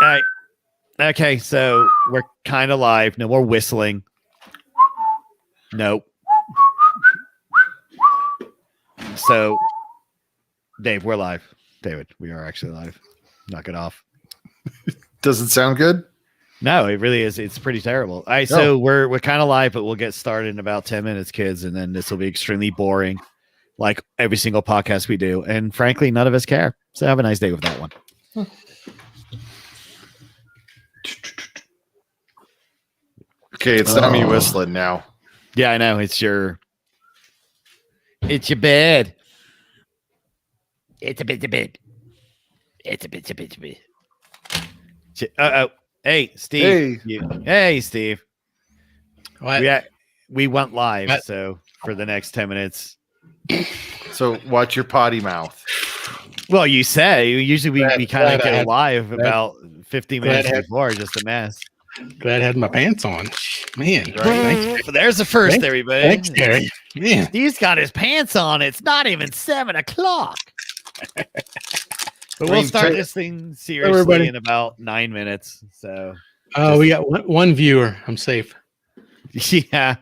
All right. Okay, so we're kind of live. No more whistling. Nope. So, Dave, we're live. David, we are actually live. Knock it off. Does it sound good? No, it really is. It's pretty terrible. All right, so we're kind of live, but we'll get started in about 10 minutes, kids, and then this will be extremely boring, like every single podcast we do. And frankly, none of us care. So have a nice day with that one. Okay, it's not me whistling now. Yeah, I know. It's your bed. It's a bit. It's a bit. Uh-oh. Hey, Steve. Hey, Steve. What? We went live, so for the next 10 minutes. So watch your potty mouth. Well, you say. Usually we kind of go live about 50 minutes glad I had- before, just a mess. Glad I had my pants on. Man. Thanks, There's the first, everybody. thanks, Gary. Man. Steve's got his pants on. It's not even 7 o'clock. But we'll start this thing seriously in about 9 minutes. So, we got one viewer. I'm safe. yeah.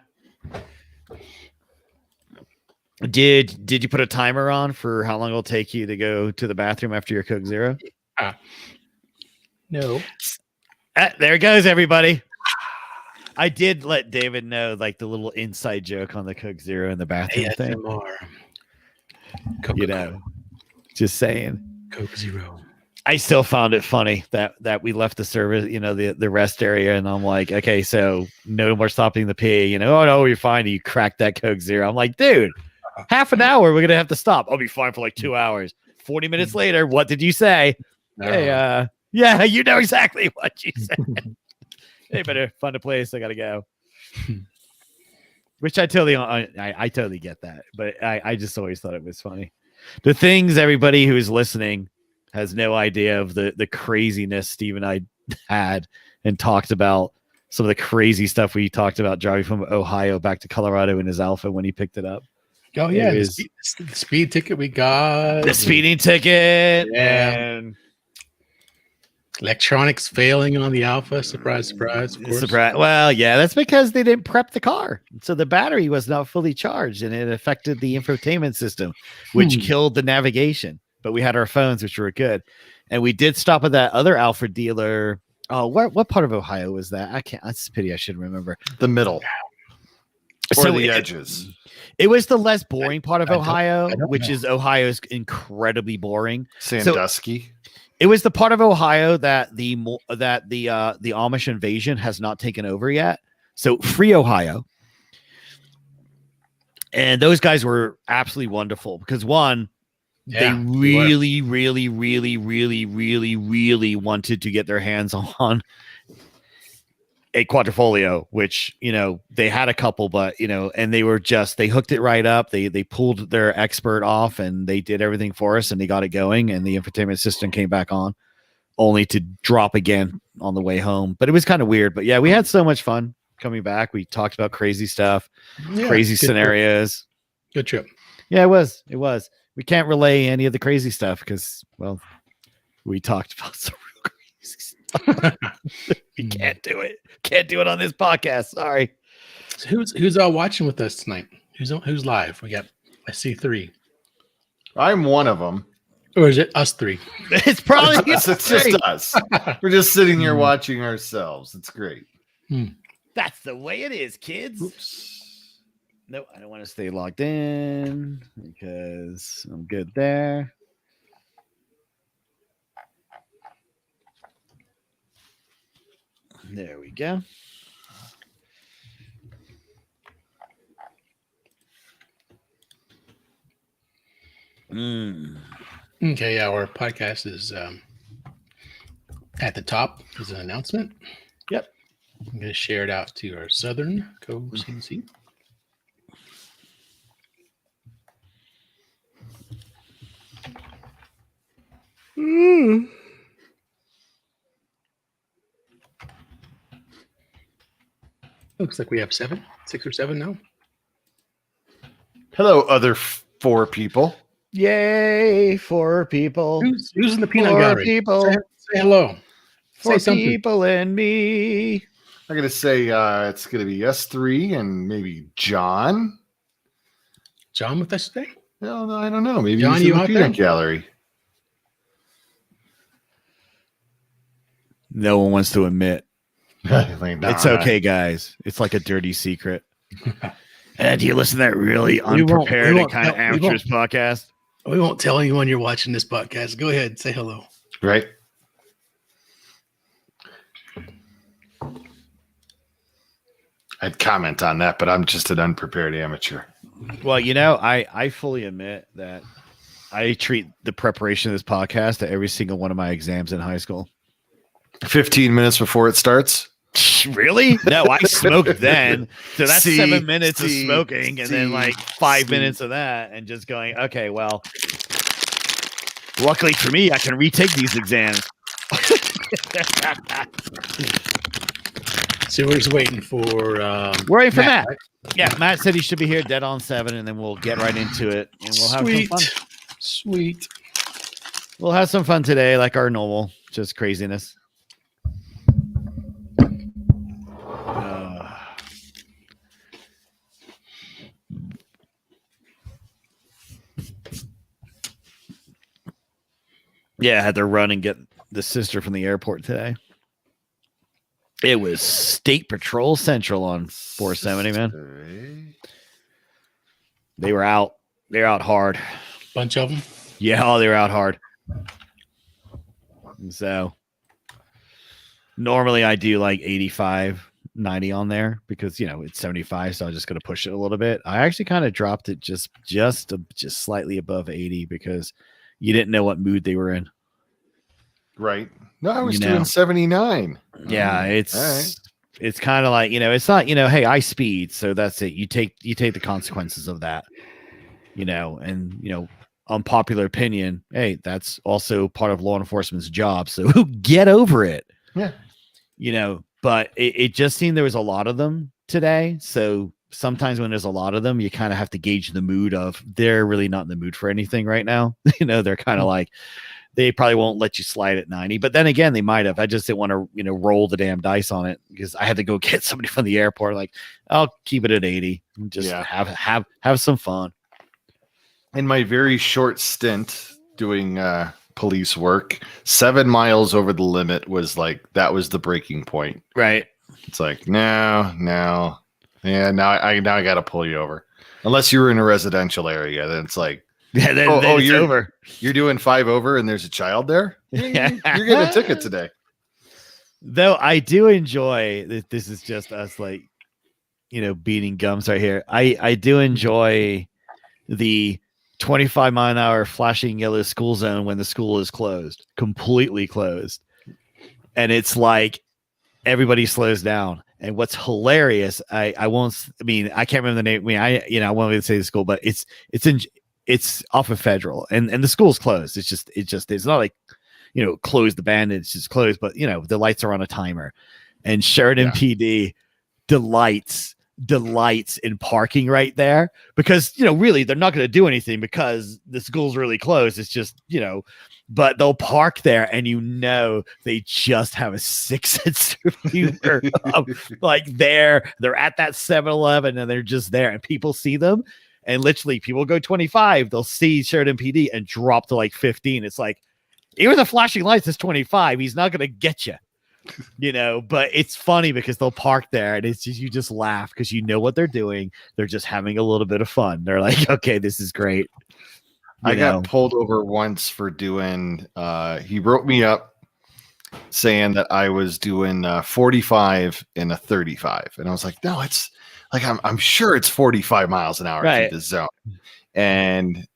Did you put a timer on for how long it'll take you to go to the bathroom after your Coke Zero? No. There goes everybody. I did let David know, like, the little inside joke on the Coke Zero in the bathroom thing. You know, just saying. Coke Zero. I still found it funny that we left the service, the rest area, and I'm like, okay, so no more stopping the pee. Oh no, you're fine. You cracked that Coke Zero. I'm like, dude, half an hour, we're gonna have to stop. I'll be fine for like 2 hours. 40 minutes later, what did you say? Hey, yeah, you know exactly what you said. Hey, better find a place. I gotta go. Which I totally get that, but I just always thought it was funny. The things everybody who is listening has no idea of the craziness Steve and I had and talked about, some of the crazy stuff we talked about driving from Ohio back to Colorado in his Alpha when he picked it up. Oh yeah, the speed ticket we got. The speeding ticket. Yeah. And electronics failing on the Alpha. Surprise, surprise. Of course. Surprise. Well, yeah, that's because they didn't prep the car. So the battery was not fully charged and it affected the infotainment system, which killed the navigation. But we had our phones, which were good. And we did stop at that other Alpha dealer. Oh, what part of Ohio was that? I can't. That's a pity. I should remember. The middle. Or So the edges. It was the less boring part of Ohio, which is Ohio's incredibly boring. Sandusky. It was the part of Ohio that the Amish invasion has not taken over yet. So free Ohio. And those guys were absolutely wonderful because they really, really, really, really, really, really wanted to get their hands on a quadrifolio, which, they had a couple, but, and they hooked it right up. They pulled their expert off and they did everything for us and they got it going and the infotainment system came back on only to drop again on the way home. But it was kind of weird, but yeah, we had so much fun coming back. We talked about crazy stuff, crazy scenarios. Good trip. Yeah, it was. We can't relay any of the crazy stuff because, well, we talked about some real crazy stuff. We can't do it. Can't do it on this podcast. Sorry. So who's all watching with us tonight? Who's live? I see 3. I'm one of them. Or is it us 3? It's probably it's just us. We're just sitting here watching ourselves. It's great. That's the way it is, kids. Oops. No, I don't want to stay logged in because I'm good there. There we go. Okay, yeah, our podcast is at the top is an announcement. Yep. I'm going to share it out to our Southern co-CDC. Looks like we have 6 or 7 now. Hello, other 4 people. Yay, 4 people. Who's in the peanut Four gallery? people. Say hello. For something. people and me. I'm gonna say it's gonna be S3 and maybe John. John with us today? No, I don't know. Maybe John, he's in you the out peanut there? gallery. No one wants to admit. Like, It's okay, guys. It's like a dirty secret. And do you listen to that really unprepared and kind of amateurish podcast? We won't tell anyone you're watching this podcast. Go ahead, say hello. Right. I'd comment on that, but I'm just an unprepared amateur. Well, I fully admit that I treat the preparation of this podcast to every single one of my exams in high school. 15 minutes before it starts. Really? No, I smoked then. So that's 7 minutes of smoking and then like 5 minutes of that and just going, okay, well, luckily for me, I can retake these exams. So we're just waiting for we're waiting for Matt. Right? Yeah, Matt said he should be here dead on 7, and then we'll get right into it and we'll have some fun. Sweet. We'll have some fun today, like our normal, just craziness. Yeah, I had to run and get the sister from the airport today. It was State Patrol Central on 470, man. They were out. They're out hard. Bunch of them? Yeah, they were out hard. So normally I do like 85, 90 on there because, it's 75. So I'm just going to push it a little bit. I actually kind of dropped it just slightly above 80 because you didn't know what mood they were in. Right. No, I was doing 79. Yeah, it's kind of like, it's not, hey, I speed, so that's it. You take the consequences of that, and unpopular opinion, hey, that's also part of law enforcement's job. So get over it. Yeah. But it just seemed there was a lot of them today. So sometimes when there's a lot of them, you kind of have to gauge the mood of they're really not in the mood for anything right now. They're kind of like, they probably won't let you slide at 90, but then again, they might have. I just didn't want to, roll the damn dice on it because I had to go get somebody from the airport. Like, I'll keep it at 80 and just have some fun. In my very short stint doing police work, 7 miles over the limit was like, that was the breaking point. Right. It's like, no. Yeah. Now I got to pull you over. Unless you were in a residential area, then it's like, yeah, then it's over. You're doing 5 over and there's a child there? You're getting a ticket today. Though I do enjoy this is just us like, beating gums right here. I do enjoy the 25 mile an hour flashing yellow school zone when the school is closed, completely closed. And it's like everybody slows down. And what's hilarious, I can't remember the name. I won't even say the school, but it's off of Federal and the school's closed. It's not like, close the band. It's just closed, but the lights are on a timer and Sheridan PD delights in parking right there because, really they're not going to do anything because the school's really closed. It's just, but they'll park there and they just have a 6-sense humor like they're at that 7-Eleven and they're just there and people see them. And literally, people go 25. They'll see Sheridan PD and drop to like 15. It's like, even the flashing lights is 25. He's not going to get you, But it's funny because they'll park there, and it's just you just laugh because you know what they're doing. They're just having a little bit of fun. They're like, okay, this is great. I got pulled over once for doing. He wrote me up saying that I was doing 45 in a 35, and I was like, no, it's. Like I'm sure it's 45 miles an hour through the zone. And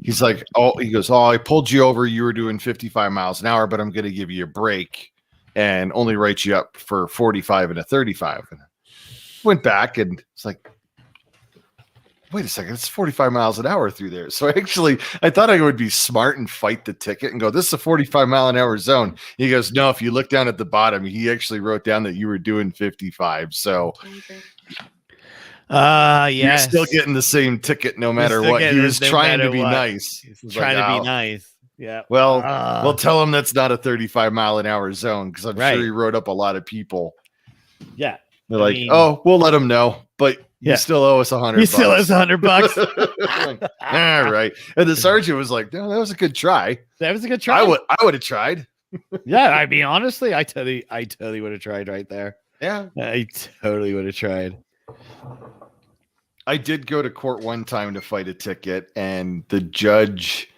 he's like, I pulled you over. You were doing 55 miles an hour, but I'm going to give you a break and only write you up for 45 and a 35. And I went back and it's like, wait a second, it's 45 miles an hour through there. So I thought I would be smart and fight the ticket and go, this is a 45 mile an hour zone. He goes, no, if you look down at the bottom, he actually wrote down that you were doing 55. So you're still getting the same ticket no matter what. He was trying to be nice. Trying to be nice. Yeah. Well, tell him that's not a 35-mile-an-hour zone because I'm sure he wrote up a lot of people. Yeah. They're oh, we'll let him know, but you still owe us $100. He still owes $100. Like, all right. And the sergeant was like, no, that was a good try. That was a good try. I would have tried. Yeah. I mean, honestly, I totally would have tried right there. Yeah. I totally would have tried. I did go to court one time to fight a ticket, and the judge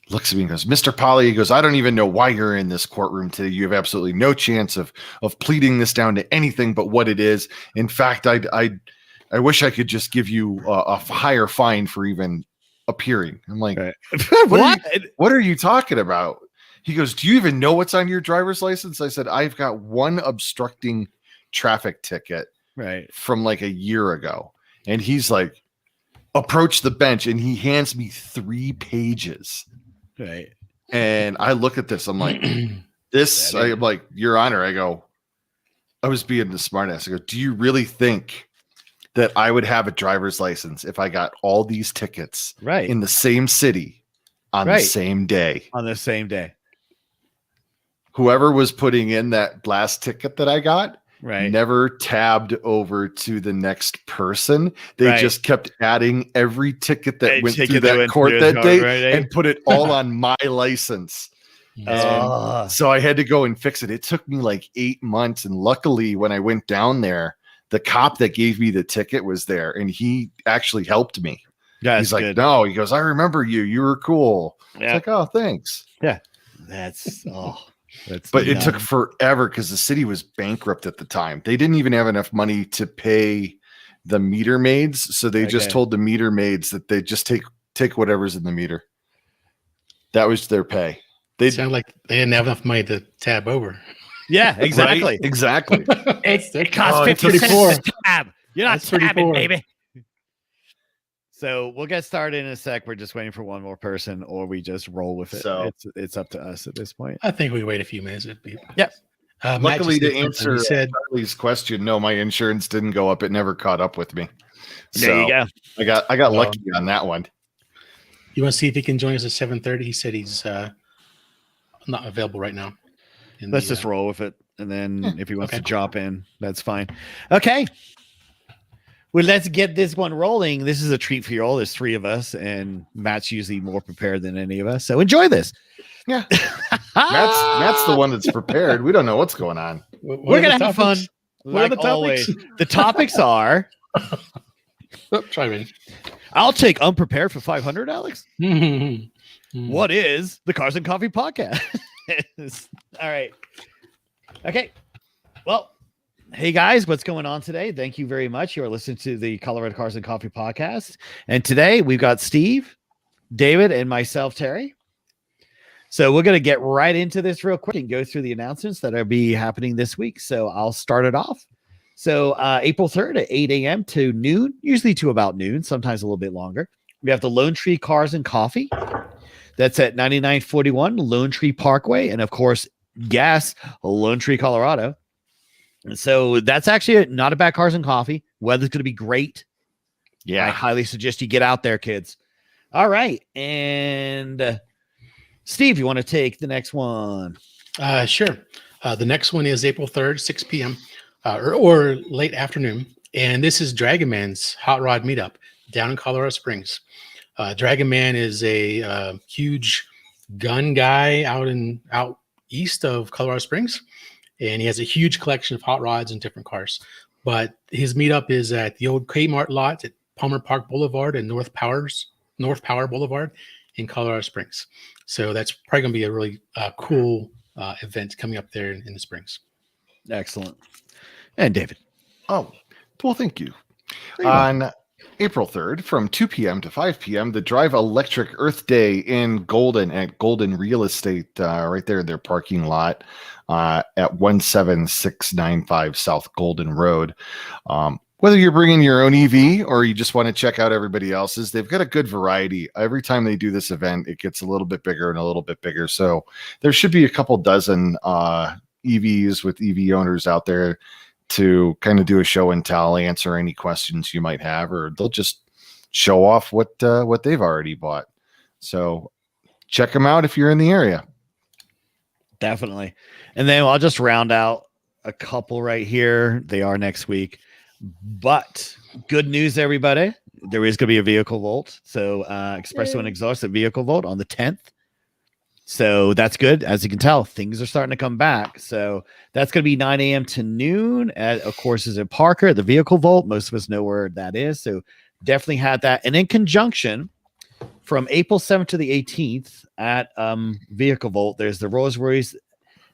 looks at me and goes, Mr. Polly, he goes, I don't even know why you're in this courtroom today. You have absolutely no chance of pleading this down to anything but what it is. In fact, I wish I could just give you a higher fine for even appearing. I'm like, what are you talking about? He goes, do you even know what's on your driver's license? I said, I've got one obstructing traffic ticket from like a year ago. And he's like, approach the bench, and he hands me 3 pages. Right. And I look at this. I'm like, I'm like, Your Honor. I go, I was being the smartass. I go, do you really think that I would have a driver's license if I got all these tickets in the same city on the same day? On the same day. Whoever was putting in that last ticket that I got never tabbed over to the next person. They just kept adding every ticket that went through that court that day and put it all on my license. So I had to go and fix it. It took me like 8 months. And luckily, when I went down there, the cop that gave me the ticket was there, and he actually helped me. Yeah, he's like, no, he goes, I remember you. You were cool. Yeah. It's like, oh, thanks. Yeah. But it took forever because the city was bankrupt at the time. They didn't even have enough money to pay the meter maids. So they just told the meter maids that they just take whatever's in the meter. That was their pay. They sound like they didn't have enough money to tab over. Yeah, exactly. Right? Exactly. It costs 50 cents to tab. You're not tabbing, baby. So we'll get started in a sec. We're just waiting for one more person, or we just roll with it. So it's up to us at this point. I think we wait a few minutes. Yep. Luckily, to answer Charlie's question, no, my insurance didn't go up. It never caught up with me. There you go. I got lucky on that one. You want to see if he can join us at 7:30? He said he's not available right now. Let's just roll with it, and then if he wants to drop in, that's fine. Okay. Well, let's get this one rolling. This is a treat for you all. There's 3 of us, and Matt's usually more prepared than any of us. So enjoy this. Yeah. Matt's the one that's prepared. We don't know what's going on. We're going to have fun. What are the topics? The topics are... Try me. I'll take unprepared for 500, Alex. What is the Cars and Coffee podcast? All right. Okay. Well, hey guys, what's going on today? Thank you very much. You are listening to the Colorado Cars and Coffee podcast. And today we've got Steve, David, and myself, Terry. So we're going to get right into this real quick and go through the announcements that will be happening this week. So I'll start it off. So April 3rd at 8 a.m. to noon, usually to about noon, sometimes a little bit longer. We have the Lone Tree Cars and Coffee. That's at 9941 Lone Tree Parkway. And of course, Lone Tree, Colorado. And so that's actually not a bad Cars and Coffee. Weather's going to be great. Yeah. I highly suggest you get out there, kids. All right. And Steve, you want to take the next one? Sure. The next one is April 3rd, 6 p.m. Or late afternoon. And this is Dragon Man's Hot Rod Meetup down in Colorado Springs. Dragon Man is a huge gun guy out east of Colorado Springs. And he has a huge collection of hot rods and different cars. But his meetup is at the old Kmart lot at Palmer Park Boulevard and North Power Boulevard in Colorado Springs. So that's probably going to be a really cool event coming up there in the Springs. Excellent. And David. Oh, well, thank you. On April 3rd from 2 p.m. to 5 p.m., the Drive Electric Earth Day in Golden at Golden Real Estate, right there in their parking lot at 17695 South Golden Road. Whether you're bringing your own EV or you just want to check out everybody else's, they've got a good variety. Every time they do this event, it gets a little bit bigger and a little bit bigger. So there should be a couple dozen EVs with EV owners out there to kind of do a show and tell, answer any questions you might have, or they'll just show off what they've already bought. So check them out if you're in the area. Definitely. And then I'll just round out a couple right here. They are next week. But good news, everybody. There is going to be a vehicle vault. So Espresso and Exhaust at Vehicle Vault on the 10th. So that's good. As you can tell, things are starting to come back. So that's going to be 9 a.m. to noon. Of course, is at Parker at the Vehicle Vault. Most of us know where that is. So definitely had that. And in conjunction, from April 7th to the 18th at Vehicle Vault, there's the Rolls-Royce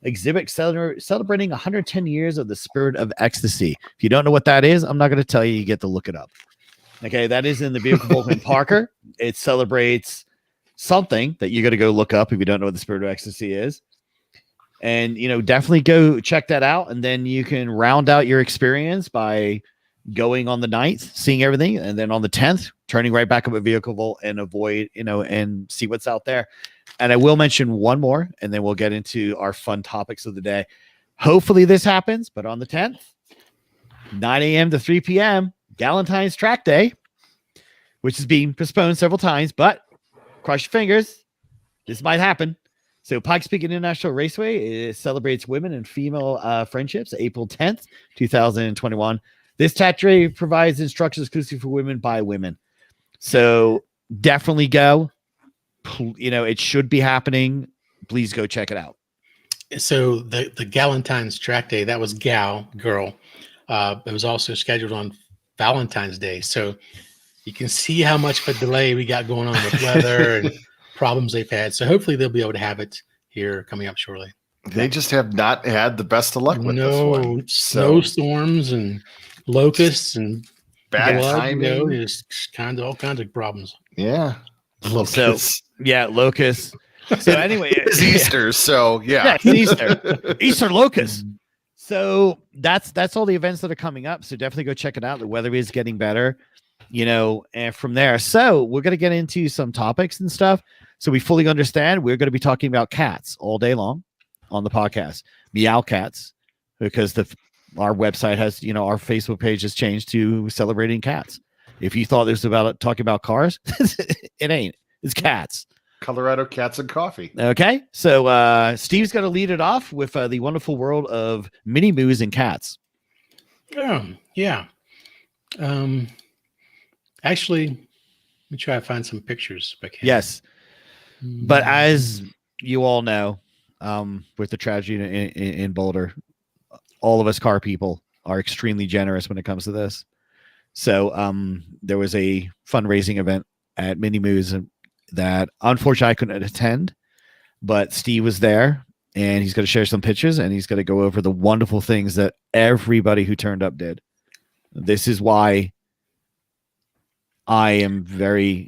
exhibit celebrating 110 years of the Spirit of Ecstasy. If you don't know what that is, I'm not going to tell you. You get to look it up. Okay, that is in the Vehicle Vault in Parker. It celebrates something that you got to go look up if you don't know what the Spirit of Ecstasy is. And, definitely go check that out. And then you can round out your experience by going on the 9th, seeing everything. And then on the 10th, turning right back up at Vehicle Vault and avoid, and see what's out there. And I will mention one more, and then we'll get into our fun topics of the day. Hopefully this happens, but on the 10th, 9 a.m. to 3 p.m., Galentine's Track Day, which is being postponed several times, but cross your fingers. This might happen. So Pikes Peak International Raceway celebrates women and female friendships April 10th, 2021. This track day provides instructions exclusive for women by women. So definitely go. It should be happening. Please go check it out. So the Galentine's Track Day, that was girl. It was also scheduled on Valentine's Day. So you can see how much of a delay we got going on with weather and problems they've had. So hopefully they'll be able to have it here coming up shortly. They just have not had the best of luck with this one. Snowstorms and locusts and bad timing. Is all kinds of problems. Yeah. Locusts. So anyway, it's Easter. So yeah, it's Easter locusts. So that's all the events that are coming up. So definitely go check it out. The weather is getting better, and from there. So we're going to get into some topics and stuff. So we fully understand we're going to be talking about cats all day long on the podcast. Meow cats, because our website has, our Facebook page has changed to celebrating cats. If you thought this was about talking about cars, it ain't. It's cats. Colorado Cats and Coffee. Okay. So Steve's going to lead it off with the wonderful world of mini moos and cats. Yeah. Actually, let me try to find some pictures if I can. Yes. But as you all know, with the tragedy in Boulder, all of us car people are extremely generous when it comes to this. So there was a fundraising event at Mini Moos that unfortunately I couldn't attend, but Steve was there and he's going to share some pictures and he's going to go over the wonderful things that everybody who turned up did. This is why I am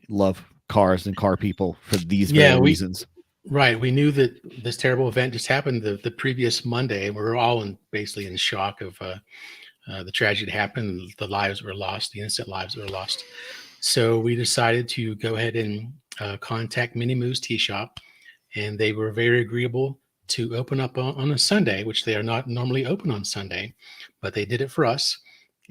love cars and car people for these very reasons. Right. We knew that this terrible event just happened the previous Monday. We were all basically in shock of the tragedy that happened. The lives were lost, the innocent lives were lost. So we decided to go ahead and contact Mini Moose Tea Shop, and they were very agreeable to open up on a Sunday, which they are not normally open on Sunday, but they did it for us.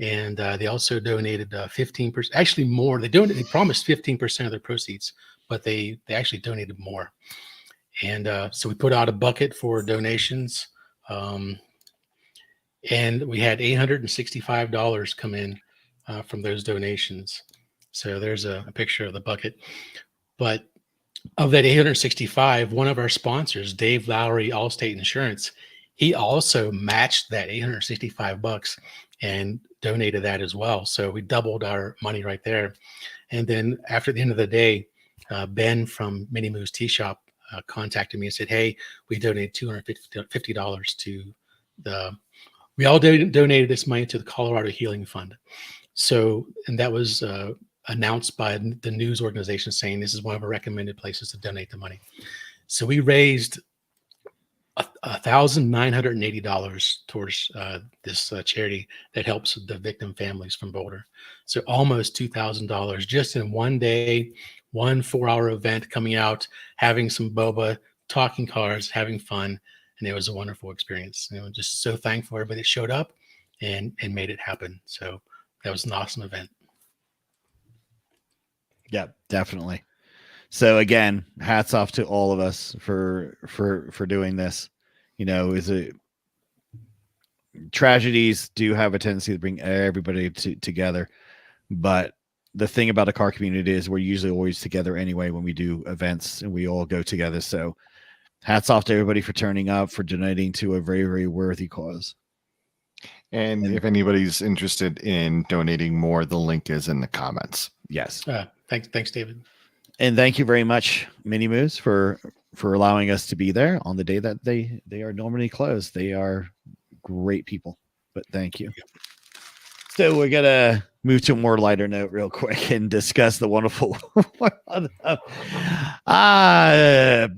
And they also donated 15%, actually more. They promised 15% of their proceeds, but they actually donated more. And so we put out a bucket for donations, and we had $865 come in from those donations. So there's a picture of the bucket. But of that 865, one of our sponsors, Dave Lowry, Allstate Insurance, he also matched that $865 and donated that as well. So we doubled our money right there. And then after the end of the day, Ben from Mini Moose Tea Shop contacted me and said, "Hey, we donated $250 to we all donated this money to the Colorado Healing Fund." So, and that was announced by the news organization saying this is one of our recommended places to donate the money. So we raised $1,980 towards this charity that helps the victim families from Boulder. So almost $2,000 just in one day, 1 4-hour event, coming out, having some boba, talking cars, having fun. And it was a wonderful experience. And I'm just so thankful everybody that showed up and made it happen. So that was an awesome event. Yeah, definitely. So again, hats off to all of us for doing this. You know, tragedies do have a tendency to bring everybody together, but the thing about a car community is we're usually always together anyway when we do events and we all go together. So hats off to everybody for turning up, for donating to a very, very worthy cause. And if anybody's interested in donating more, the link is in the comments. Yes. Thanks, David. And thank you very much, Mini Moose, for allowing us to be there on the day that they are normally closed. They are great people, but thank you. So we're gonna move to a more lighter note real quick and discuss the wonderful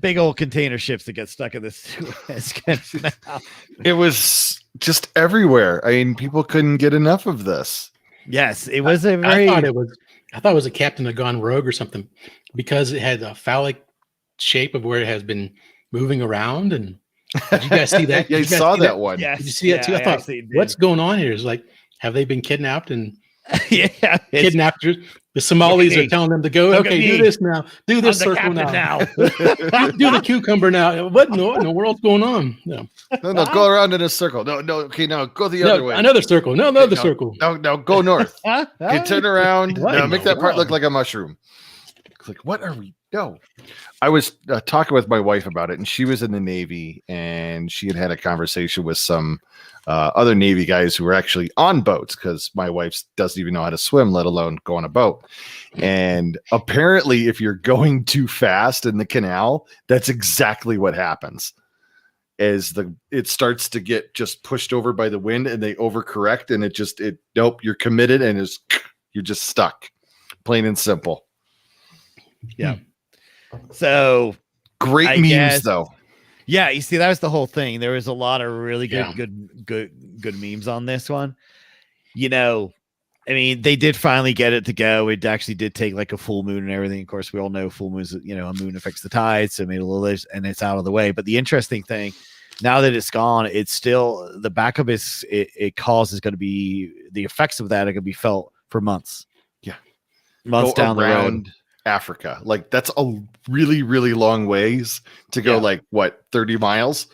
big old container ships that get stuck in this Suez Canal. It was just everywhere. I mean, people couldn't get enough of this. Yes, it was a very. I thought it was a captain had gone rogue or something, because it had a phallic shape of where it has been moving around. And did you guys see that? Yeah, you saw that one. Yes, did you see that too? I thought, what's going on here? Is like, have they been kidnapped and kidnapped? The Somalis are telling them to go. Okay, do this now. Do this circle now. Do the cucumber now. What in the world's going on? No, go around in a circle. No. Okay, now go the other way. Another circle. No, another circle. No, go north. Okay, turn around. No, make that part look like a mushroom. It's like, what are we? No. I was talking with my wife about it, and she was in the Navy, and she had a conversation with some other Navy guys who were actually on boats, because my wife doesn't even know how to swim, let alone go on a boat. And apparently, if you're going too fast in the canal, that's exactly what happens. It starts to get just pushed over by the wind, and they overcorrect, and nope, you're committed, and you're just stuck, plain and simple. Yeah. So great memes, though. Yeah, you see, that was the whole thing. There was a lot of really good memes on this one. You know, I mean, they did finally get it to go. It actually did take like a full moon and everything. Of course, we all know full moons, a moon affects the tides, so it made a little, and it's out of the way. But the interesting thing, now that it's gone, it's still the backup it causes going to be, the effects of that are going to be felt for months. Yeah, months down the road. Africa, like that's a really, really long ways to go. Like what, 30 miles?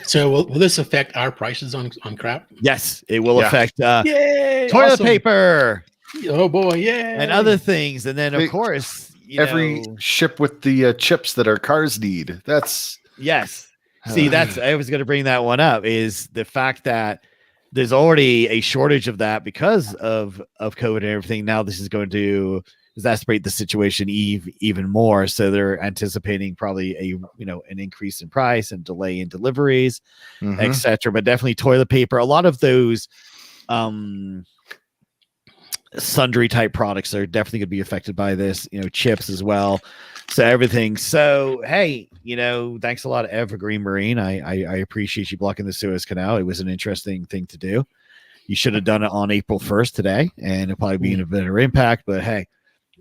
So will this affect our prices on crap? Yes, it will affect yay, toilet paper. Oh boy, yeah, and other things. And then of course, every ship with the chips that our cars need. That's yes. See, I was going to bring that one up, is the fact that there's already a shortage of that because of COVID and everything. Now this is going to exacerbate the situation even more. So they're anticipating probably an increase in price and delay in deliveries, etc. But definitely toilet paper. A lot of those sundry type products are definitely going to be affected by this. Chips as well. So everything. So hey, thanks a lot to Evergreen Marine. I appreciate you blocking the Suez Canal. It was an interesting thing to do. You should have done it on April 1st today, and it'll probably be in a better impact. But hey.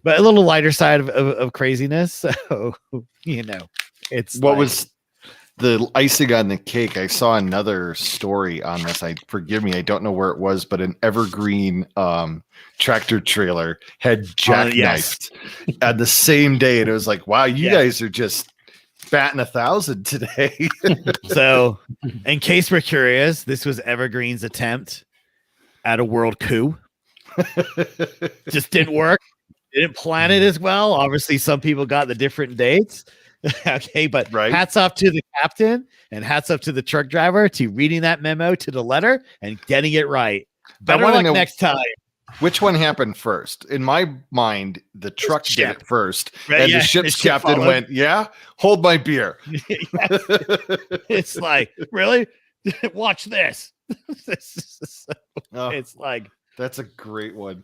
But a little lighter side of craziness. So, it's what was the icing on the cake. I saw another story on this. Forgive me, I don't know where it was, but an Evergreen tractor trailer had jackknifed at the same day. And it was like, wow, you guys are just batting 1,000 today. So, in case we're curious, this was Evergreen's attempt at a world coup. Just didn't work. Didn't plan it as well. Obviously, some people got the different dates. Okay, but hats off to the captain and hats off to the truck driver to reading that memo to the letter and getting it right. Better luck next time. Which one happened first? In my mind, the truck did it first, and the ship's captain went, hold my beer. It's like, really? Watch this. It's like, that's a great one.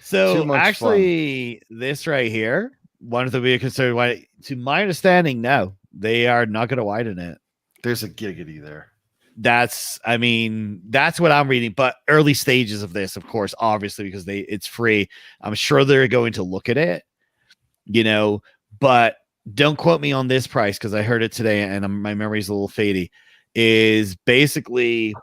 So actually, this right here, one of the big concerns, why, to my understanding, no, they are not going to widen it. There's a giggity there. That's what I'm reading, but early stages of this, of course, obviously, because it's free. I'm sure they're going to look at it, but don't quote me on this price, because I heard it today and my memory's a little fadey, is basically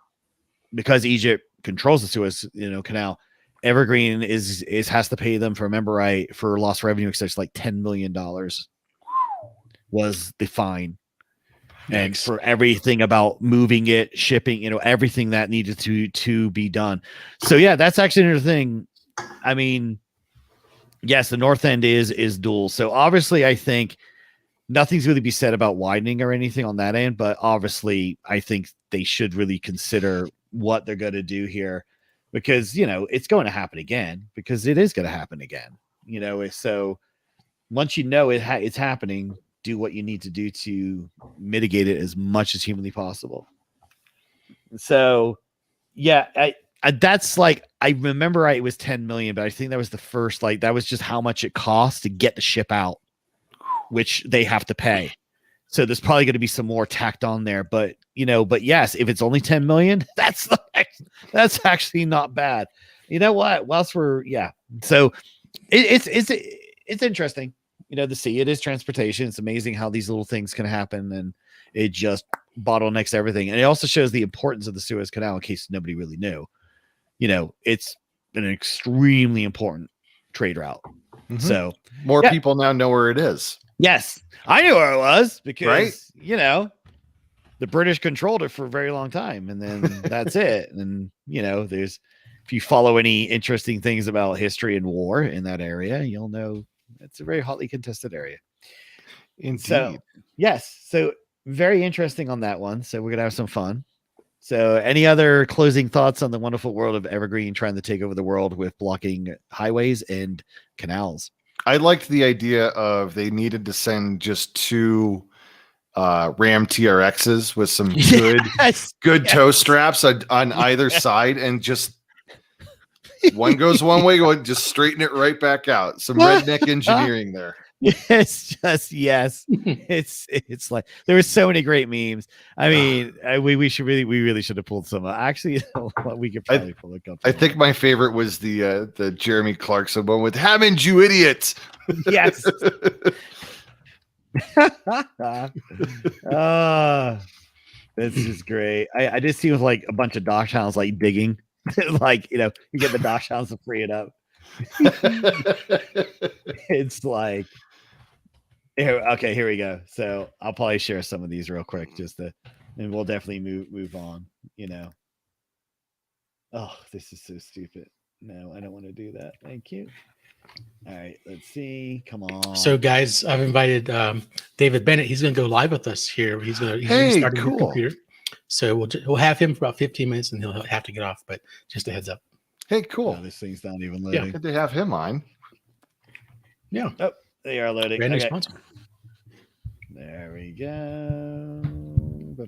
because Egypt controls the Suez, canal. Evergreen has to pay them, if I remember right, for lost revenue extension, like $10 million was the fine. And for everything about moving it, shipping, everything that needed to be done. So yeah, that's actually another thing. I mean, yes, the North End is dual. So obviously I think nothing's really be said about widening or anything on that end, but obviously I think they should really consider what they're going to do here, because, it's going to happen again, because it is going to happen again, so once it's happening, do what you need to do to mitigate it as much as humanly possible. So yeah, that's like, I remember it was 10 million, but I think that was the first, like, that was just how much it costs to get the ship out, which they have to pay. So there's probably going to be some more tacked on there, but yes, if it's only 10 million, that's actually not bad. You know what? So it's interesting, to see. It is transportation. It's amazing how these little things can happen, and it just bottlenecks everything. And it also shows the importance of the Suez Canal, in case nobody really knew. It's an extremely important trade route. Mm-hmm. So more people now know where it is. Yes, I knew where it was, because the British controlled it for a very long time, and then that's it. And there's, if you follow any interesting things about history and war in that area, you'll know it's a very hotly contested area. Indeed. So yes, so very interesting on that one. So we're gonna have some fun. So any other closing thoughts on the wonderful world of Evergreen trying to take over the world with blocking highways and canals? I liked the idea of they needed to send just 2 Ram TRXs with some good toe straps on either side, and just one goes one way, just straighten it right back out. Some redneck engineering there. Yes, it's like there were so many great memes. I mean, we really should have pulled some. Actually, we could probably pull a couple. I think my favorite was the Jeremy Clarkson one with Hammond, you idiot. Yes. This is great. I just see with like a bunch of Dosh hounds like digging, like you get the Dosh hounds to free it up. It's like, here we go. So I'll probably share some of these real quick, and we'll definitely move on. Oh, this is so stupid. No, I don't want to do that. Thank you. All right, let's see. Come on. So, guys, I've invited David Bennett. He's going to go live with us here. He's going to start a new computer. So we'll have him for about 15 minutes, and he'll have to get off. But just a heads up. Hey, cool. Oh, this thing's not even loading. Yeah, good to have him on. Yeah. Oh, they are loading. Brand new sponsor. There we go. All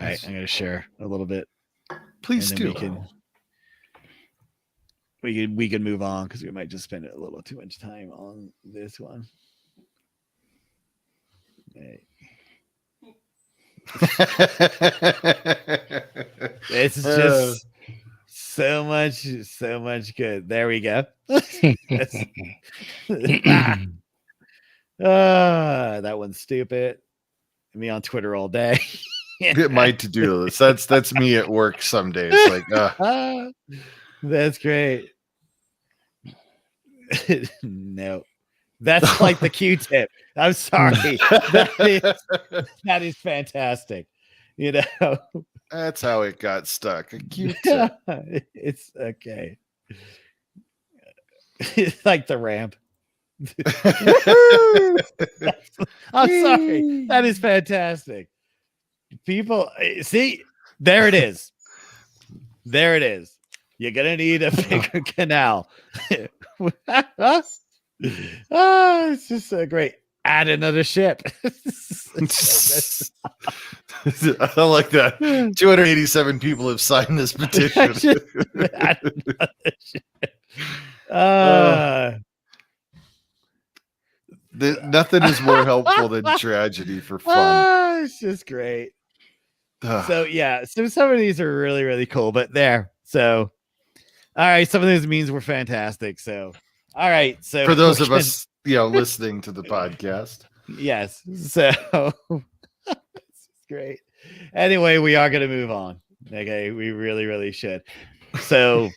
right, I'm going to share a little bit. Please do. We can move on, because we might just spend a little too much time on this one. Hey. It's just so much good. There we go. That one's stupid. Me on Twitter all day. Get my to-do list. That's me at work some days. Like, that's great. No, that's like the Q-tip. I'm sorry. That is fantastic. That's how it got stuck. A Q-tip. It's okay. It's like the ramp. I'm sorry. That is fantastic. People, see, there it is. There it is. You're gonna need a bigger canal. It's just so great. Add another ship. I like that. 287 people have signed this petition. Add another ship. Nothing is more helpful than tragedy for fun. It's just great. So yeah, so some of these are really, really cool, but there. So all right, some of those memes were fantastic. So all right, so for those of us listening to the podcast, yes, so it's great. Anyway, we are going to move on. Okay, we really, really should. So,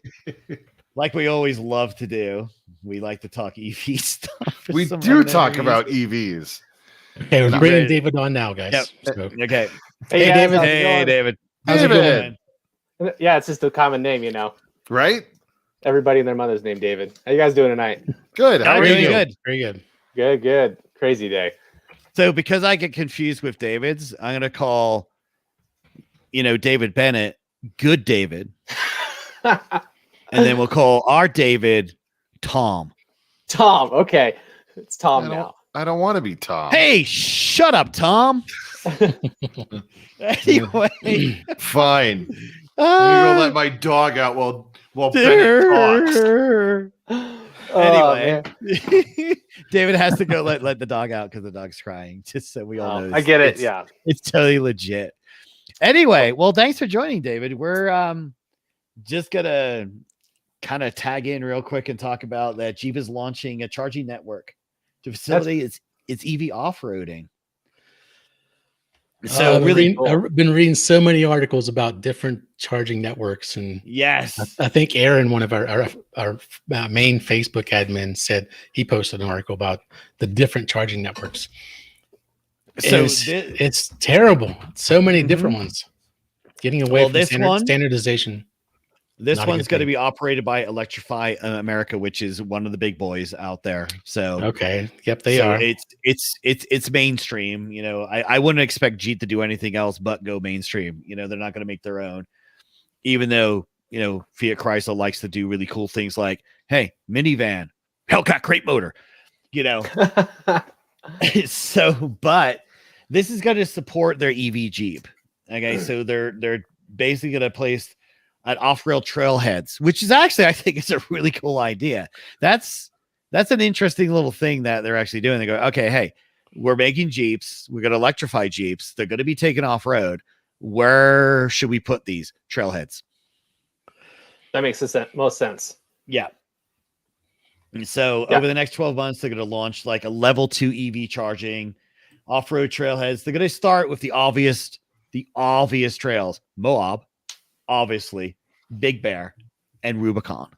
like we always love to do, we like to talk EV stuff. We do talk about EVs. Okay, we're bringing David on now, guys. Yep. So. Okay. Hey, guys, David. Hey, David. How's it going? Yeah, it's just a common name, you know. Right? Everybody and their mother's named David. How you guys doing tonight? Good. How are you? Good. Very good. Good. Crazy day. So, because I get confused with David's, I'm going to call, David Bennett, Good David. And then we'll call our David Tom. Tom. Okay. It's Tom now. I don't want to be Tom. Hey, shut up, Tom. Anyway. Fine. I'm going to let my dog out while Bennett talks. Anyway, David has to go let the dog out because the dog's crying. Just so we all know. I get it. Yeah, it's totally legit. Anyway, well, thanks for joining, David. We're just gonna kind of tag in real quick and talk about that Jeep is launching a charging network to facilitate its EV off-roading. So I've been reading so many articles about different charging networks, and yes, I think Aaron, one of our main Facebook admins, said he posted an article about the different charging networks. So it's terrible. So many different ones. Getting away from standardization. This one's going to be operated by Electrify America, which is one of the big boys out there. So okay, yep, they are. It's mainstream. I wouldn't expect Jeep to do anything else but go mainstream. They're not going to make their own, even though Fiat Chrysler likes to do really cool things like, hey, minivan, Hellcat crate motor. So, but this is going to support their EV Jeep. Okay, so they're basically going to place at off-rail trailheads, which is actually, I think, it's a really cool idea. That's an interesting little thing that they're actually doing. They go, okay, hey, we're making Jeeps. We're going to electrify Jeeps. They're going to be taken off-road. Where should we put these trailheads? That makes most sense. Yeah. And so over the next 12 months, they're going to launch like a level 2 EV charging off-road trailheads. They're going to start with the obvious trails, Moab, obviously, Big Bear, and Rubicon.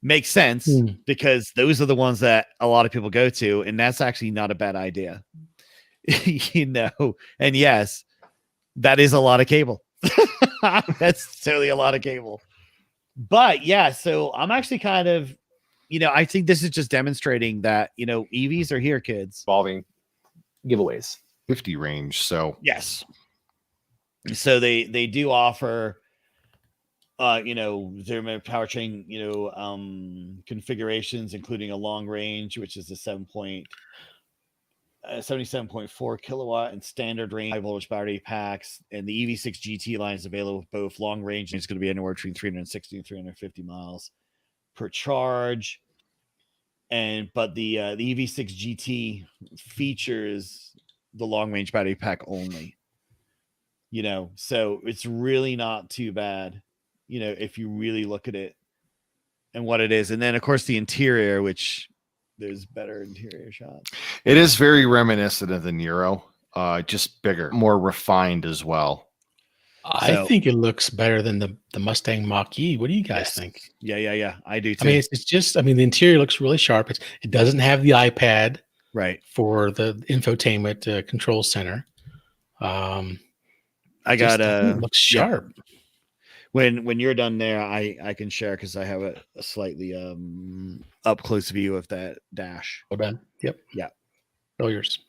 Makes sense because those are the ones that a lot of people go to, and that's actually not a bad idea. And yes, that is a lot of cable. That's totally a lot of cable. But yeah, so I'm actually kind of, I think this is just demonstrating that, EVs are here, kids. Involving giveaways. 50 range, so. Yes. So they do offer, their powertrain, configurations, including a long range, which is the 77.4 kilowatt and standard range high voltage battery packs. And the EV6 GT line is available with both long range. It's going to be anywhere between 360 and 350 miles per charge. But the EV6 GT features the long range battery pack only. So it's really not too bad, if you really look at it and what it is. And then, of course, the interior, which there's better interior shots. It is very reminiscent of the Nero, just bigger, more refined as well. I think it looks better than the Mustang Mach-E. What do you guys think? Yeah. I do too. I mean, it's just, the interior looks really sharp. It doesn't have the iPad right for the infotainment control center. I got it looks sharp. When you're done there, I can share because I have a slightly up close view of that dash. Oh, Ben. Yep. Yeah. All yours.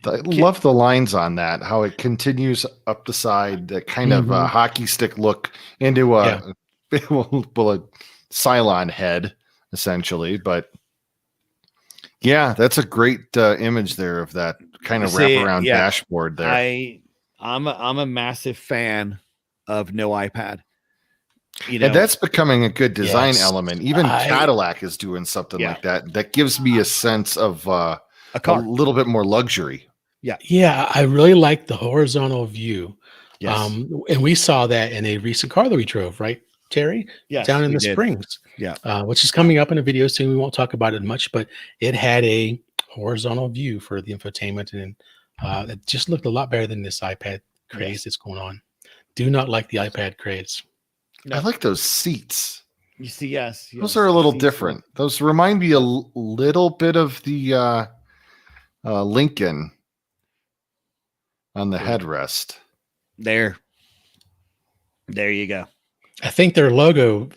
I love the lines on that. How it continues up the side, that kind of hockey stick look into a Cylon head, essentially. But yeah, that's a great image there of that kind of wraparound dashboard there. I'm a massive fan of no iPad. And that's becoming a good design element. Even Cadillac is doing something like that. That gives me a sense of a little bit more luxury. Yeah, I really like the horizontal view. Yes. And we saw that in a recent car that we drove, right, Terry? Yes, down in the Springs. Yeah. Which is coming up in a video soon. We won't talk about it much, but it had a horizontal view for the infotainment, and it just looked a lot better than this iPad craze that's going on. Do not like the iPad craze. I like those seats. You see, yes. Those are a little different. Those remind me a little bit of the Lincoln on the headrest. There you go. I think their logo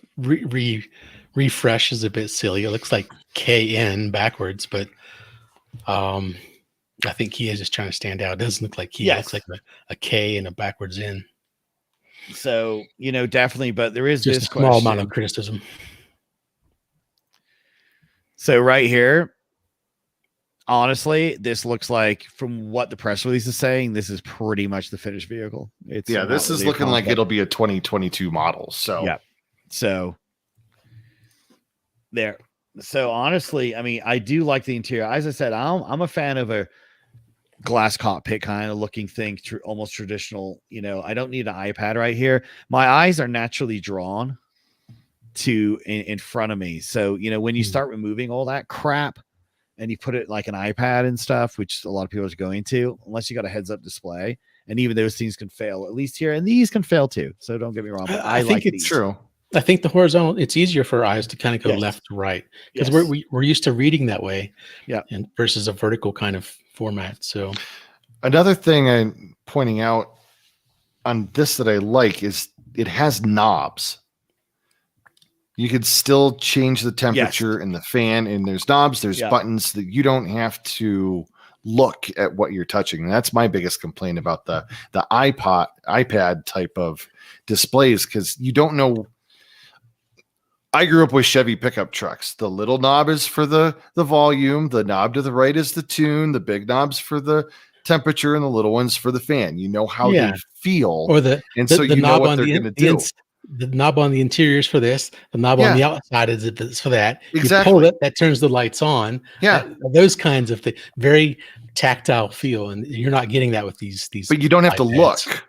refresh is a bit silly. It looks like KN backwards, but I think Kia is just trying to stand out. It doesn't look like Kia. It looks like a K and a backwards N. So, definitely, but there is just this a small question. amount of criticism. So right here, honestly, this looks like, from what the press release is saying, this is pretty much the finished vehicle. It's this is looking like it'll be a 2022 model. So yeah. So there. So honestly, I mean, I do like the interior. As I said, I'm a fan of a glass cockpit kind of looking thing, almost traditional. I don't need an iPad right here. My eyes are naturally drawn to in front of me. So, when you start removing all that crap and you put it like an iPad and stuff, which a lot of people are going to, unless you got a heads up display, and even those things can fail at least here, and these can fail too. So don't get me wrong. But I think like it's these. True. I think the horizontal, it's easier for our eyes to kind of go left to right because we're used to reading that way. Yeah. And versus a vertical kind of format. So another thing I'm pointing out on this that I like is it has knobs. You could still change the temperature in the fan, and there's knobs, there's buttons that you don't have to look at what you're touching. And that's my biggest complaint about the iPad type of displays, because you don't know. I grew up with Chevy pickup trucks. The little knob is for the volume. The knob to the right is the tune. The big knob's for the temperature, and the little one's for the fan. You know how they feel, or so you know what they're going to do. The knob on the interior is for this. The knob on the outside is for that. Exactly. You pull it, that turns the lights on. Yeah, those kinds of things. Very tactile feel, and you're not getting that with these. But you don't have to look.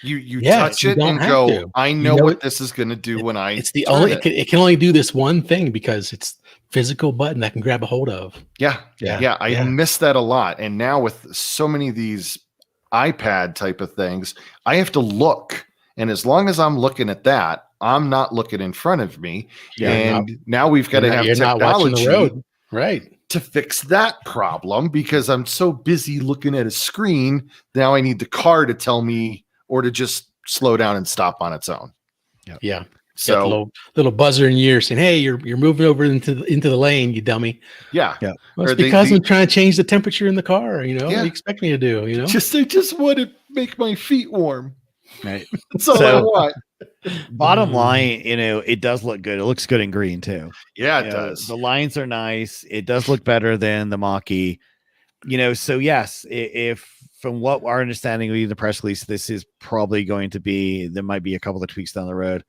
You touch it and go, I know what this is going to do when I. It's the only. It can only do this one thing because it's physical button I can grab a hold of. Yeah. I miss that a lot, and now with so many of these iPad type of things, I have to look. And as long as I'm looking at that, I'm not looking in front of me. Now we've got to have technology to fix that problem, because I'm so busy looking at a screen. Now I need the car to tell me, or to just slow down and stop on its own. Yeah. So little buzzer in your ear saying, "Hey, you're moving over into the lane, you dummy." Yeah. Well, it's because I'm trying to change the temperature in the car. What do you expect me to do? I just want to make my feet warm. Right. That's all I want. Bottom line, it does look good. It looks good in green too. Yeah, it does. The lines are nice. It does look better than the Mach-E. So yes, if from what our understanding of the press release, this is probably going to be, there might be a couple of tweaks down the road,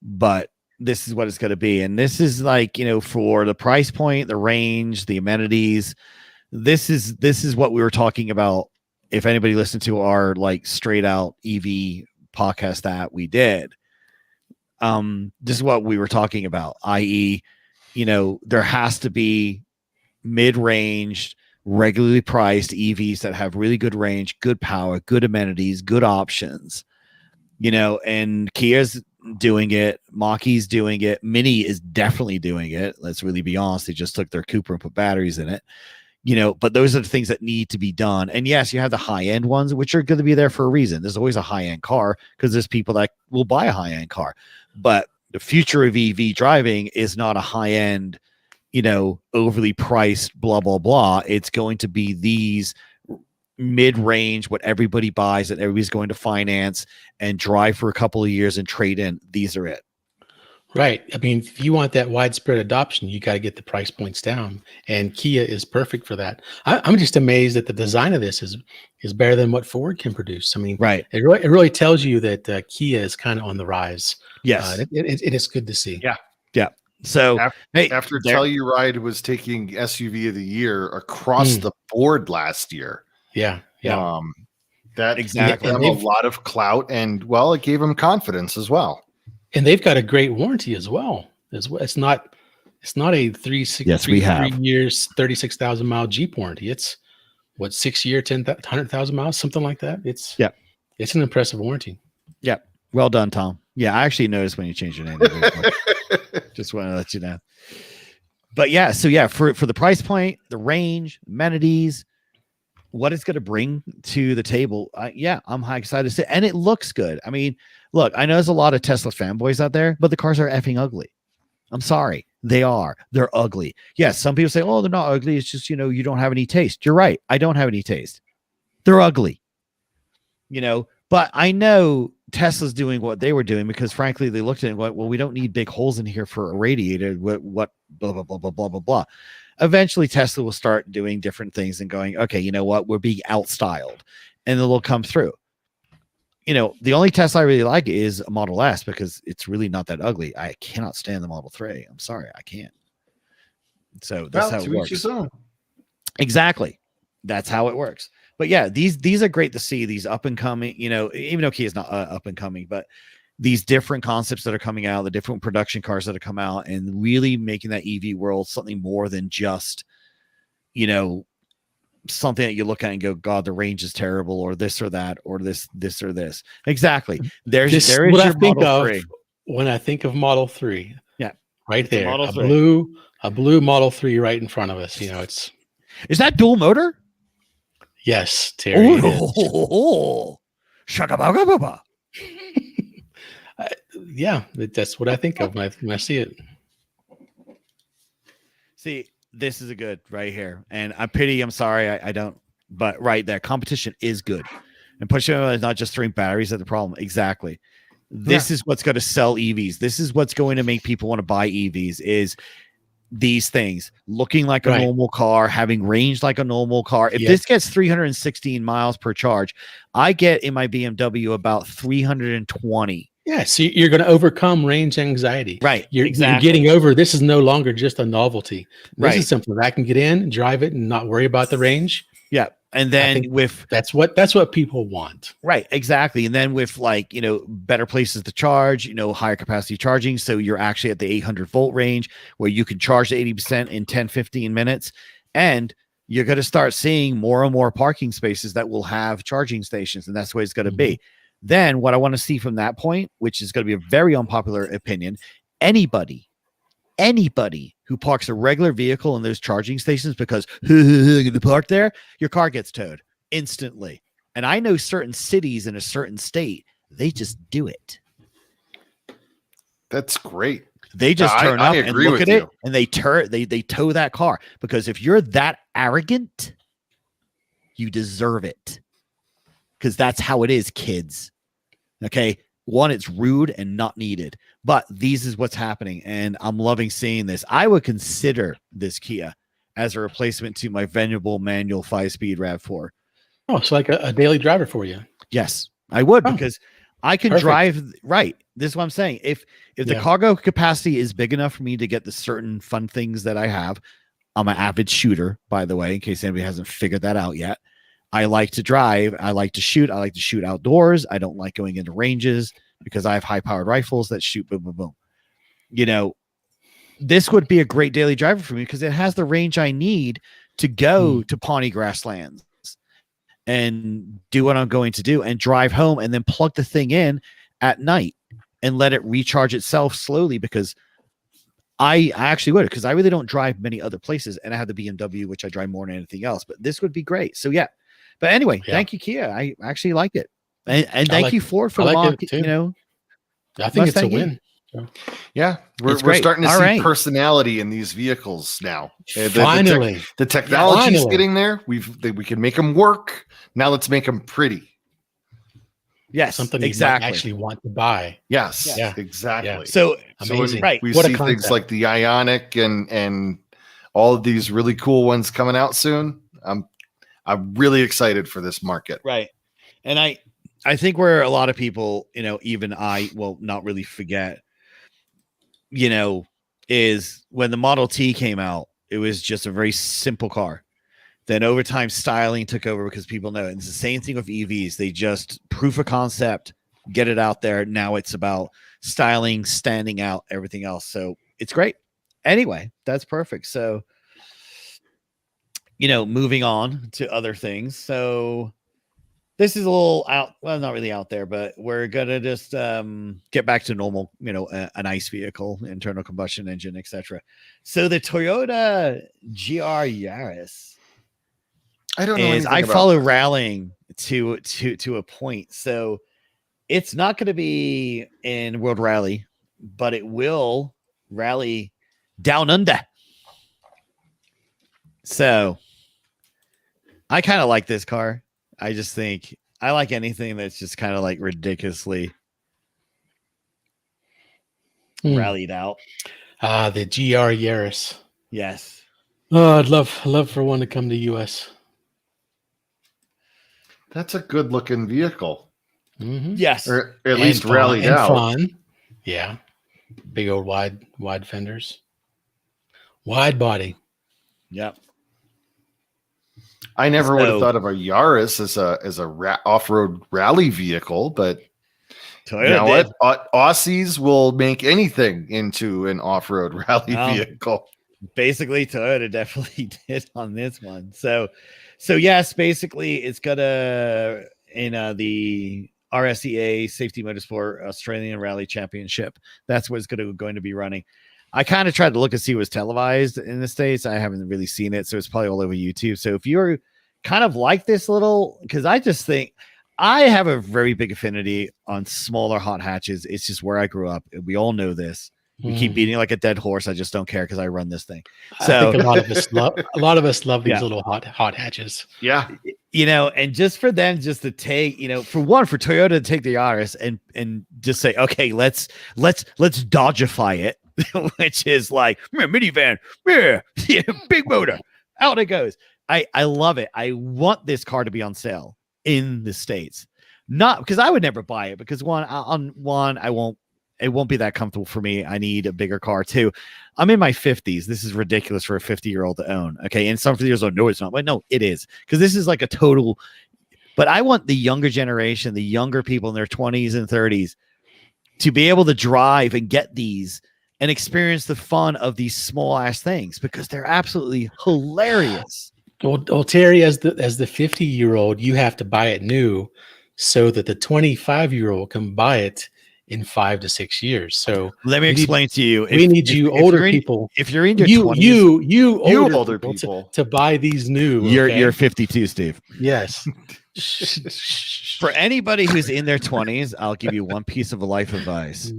but this is what it's going to be. And this is like, for the price point, the range, the amenities, this is what we were talking about. If anybody listened to our like straight out EV podcast that we did, this is what we were talking about, i.e., there has to be mid-range, regularly priced EVs that have really good range, good power, good amenities, good options, and Kia's doing it. Mach-E's doing it. Mini is definitely doing it. Let's really be honest. They just took their Cooper and put batteries in it. But those are the things that need to be done. And yes, you have the high-end ones, which are going to be there for a reason. There's always a high-end car because there's people that will buy a high-end car. But the future of EV driving is not a high-end, overly priced, blah, blah, blah. It's going to be these mid-range, what everybody buys, that everybody's going to finance and drive for a couple of years and trade in. These are it. Right. I mean, if you want that widespread adoption, you got to get the price points down, and Kia is perfect for that. I'm just amazed that the design of this is better than what Ford can produce. I mean, right. It really tells you that Kia is kind of on the rise. Yes. It is good to see. Yeah. Yeah. So after Telluride was taking SUV of the year across the board last year. Yeah. Yeah. That exactly gave them a lot of clout, and it gave them confidence as well. And they've got a great warranty as well. It's not a 3 years, 36,000 mile Jeep warranty. It's 6 year, 100,000 miles, something like that. It's an impressive warranty. Yeah. Well done, Tom. Yeah, I actually noticed when you changed your name. Just want to let you know. But yeah, so yeah, for the price point, the range, amenities, what it's going to bring to the table, I'm high excited to see. And it looks good. I mean, look, I know there's a lot of Tesla fanboys out there, but the cars are effing ugly. I'm sorry. They are. They're ugly. Yes, some people say, oh, they're not ugly. It's just, you don't have any taste. You're right. I don't have any taste. They're ugly. But I know Tesla's doing what they were doing because, frankly, they looked at it and went, well, we don't need big holes in here for a radiator. What blah, blah, blah, blah, blah, blah, blah. Eventually, Tesla will start doing different things and going, okay, you know what? We're being outstyled. And then they'll come through. The only Tesla I really like is a Model S because it's really not that ugly. I cannot stand the Model 3. I'm sorry. I can't. So that's how it works. Exactly. That's how it works. But yeah, these are great to see, these up and coming, even though Kia is not up and coming, but these different concepts that are coming out, the different production cars that have come out, and really making that EV world something more than just, something that you look at and go, God, the range is terrible, or this or that, or this or this. Exactly. There is your Model 3. When I think of Model 3. Yeah. Right there. A blue Model 3 right in front of us. Is that dual motor? Yes, Terry. Shaka-baka-baba. Yeah, that's what I think of when I see it. See, this is a good right here. And I'm sorry, I don't, but right there, competition is good. And pushing is not just throwing batteries at the problem. Exactly. This is what's going to sell EVs. This is what's going to make people want to buy EVs is these things looking like a normal car, having range like a normal car. If this gets 316 miles per charge, I get in my BMW about 320. Yeah, so you're going to overcome range anxiety. Right. You're getting over, this is no longer just a novelty. This is something that I can get in, drive it, and not worry about the range. Yeah. And then that's what people want. Right. Exactly. And then with better places to charge, higher capacity charging. So you're actually at the 800 volt range where you can charge to 80% in 10, 15 minutes. And you're going to start seeing more and more parking spaces that will have charging stations. And that's the way it's going to be. Then what I want to see from that point, which is going to be a very unpopular opinion, anybody who parks a regular vehicle in those charging stations because the park there, your car gets towed instantly. And I know certain cities in a certain state, they just do it. That's great. They just turn up and look at it and they tow that car because if you're that arrogant, you deserve it. Because that's how it is, kids. Okay. One, it's rude and not needed, but this is what's happening. And I'm loving seeing this. I would consider this Kia as a replacement to my venerable manual 5-speed RAV4. Oh, it's like a daily driver for you. Yes, I would because I can drive. Right. This is what I'm saying. If the cargo capacity is big enough for me to get the certain fun things that I have, I'm an avid shooter, by the way, in case anybody hasn't figured that out yet. I like to drive. I like to shoot. I like to shoot outdoors. I don't like going into ranges because I have high-powered rifles that shoot boom, boom, boom. This would be a great daily driver for me because it has the range I need to go to Pawnee grasslands and do what I'm going to do and drive home and then plug the thing in at night and let it recharge itself slowly because I actually would because I really don't drive many other places and I have the BMW, which I drive more than anything else. But this would be great. So, yeah. But anyway, thank you, Kia. I actually like it. And thank you, Ford, for the mock, I think it's a win. Yeah, we're starting to see personality in these vehicles now. Finally. The technology is getting there. We can make them work. Now let's make them pretty. Yes, something you might actually want to buy. Yes, exactly. Yeah. So amazing. We see things like the Ioniq and all of these really cool ones coming out soon. I'm really excited for this market. Right. And I think where a lot of people, even I will not really forget, is when the Model T came out, it was just a very simple car. Then over time, styling took over because people know it. And it's the same thing with EVs. They just proof of concept, get it out there. Now it's about styling, standing out, everything else. So it's great. Anyway, that's perfect. So, moving on to other things. So this is a little out. Well, not really out there, but we're gonna just get back to normal. An ICE vehicle, internal combustion engine, etc. So the Toyota Gr Yaris. I don't know. I follow rallying to a point. So it's not going to be in World Rally, but it will rally down under. So I kind of like this car. I just think I like anything that's just kind of like ridiculously rallied out. The GR Yaris. Yes. Oh, I'd love for one to come to US. That's a good looking vehicle. Mm-hmm. Yes. Or at least rallied and out. Fun. Yeah. Big old wide fenders. Wide body. Yep. I never would have thought of a Yaris as a off-road rally vehicle, but Toyota you know what? Aussies will make anything into an off-road rally vehicle. Basically, Toyota definitely did on this one. So yes, basically, it's gonna in the RSEA Safety Motorsport Australian Rally Championship. That's what it's going to be running. I kind of tried to look and see what was televised in the States. I haven't really seen it, so it's probably all over YouTube. So if you're kind of like this little, because I just think I have a very big affinity on smaller hot hatches. It's just where I grew up. We all know this. We keep beating like a dead horse. I just don't care because I run this thing. So I think a lot of us love these little hot hatches. Yeah. And just for them just to take, for Toyota to take the Yaris and just say, okay, let's Dodgeify it, which is like minivan, big motor, out it goes. I love it. I want this car to be on sale in the States, not because I would never buy it because it won't be that comfortable for me. I need a bigger car too. I'm in my 50s. This is ridiculous for a 50-year-old to own. Okay. And some 50 years old, no, it's not. But no, it is. Because this is like a total. But I want the younger generation, the younger people in their 20s and 30s to be able to drive and get these and experience the fun of these small ass things because they're absolutely hilarious. Well, Terry, as the 50-year-old, you have to buy it new so that the 25-year-old can buy it in 5 to 6 years. So let me explain to you. We need you older people. If you're in your 20s, you older people to buy these new. You're 52, Steve. Yes. For anybody who's in their 20s, I'll give you one piece of life advice.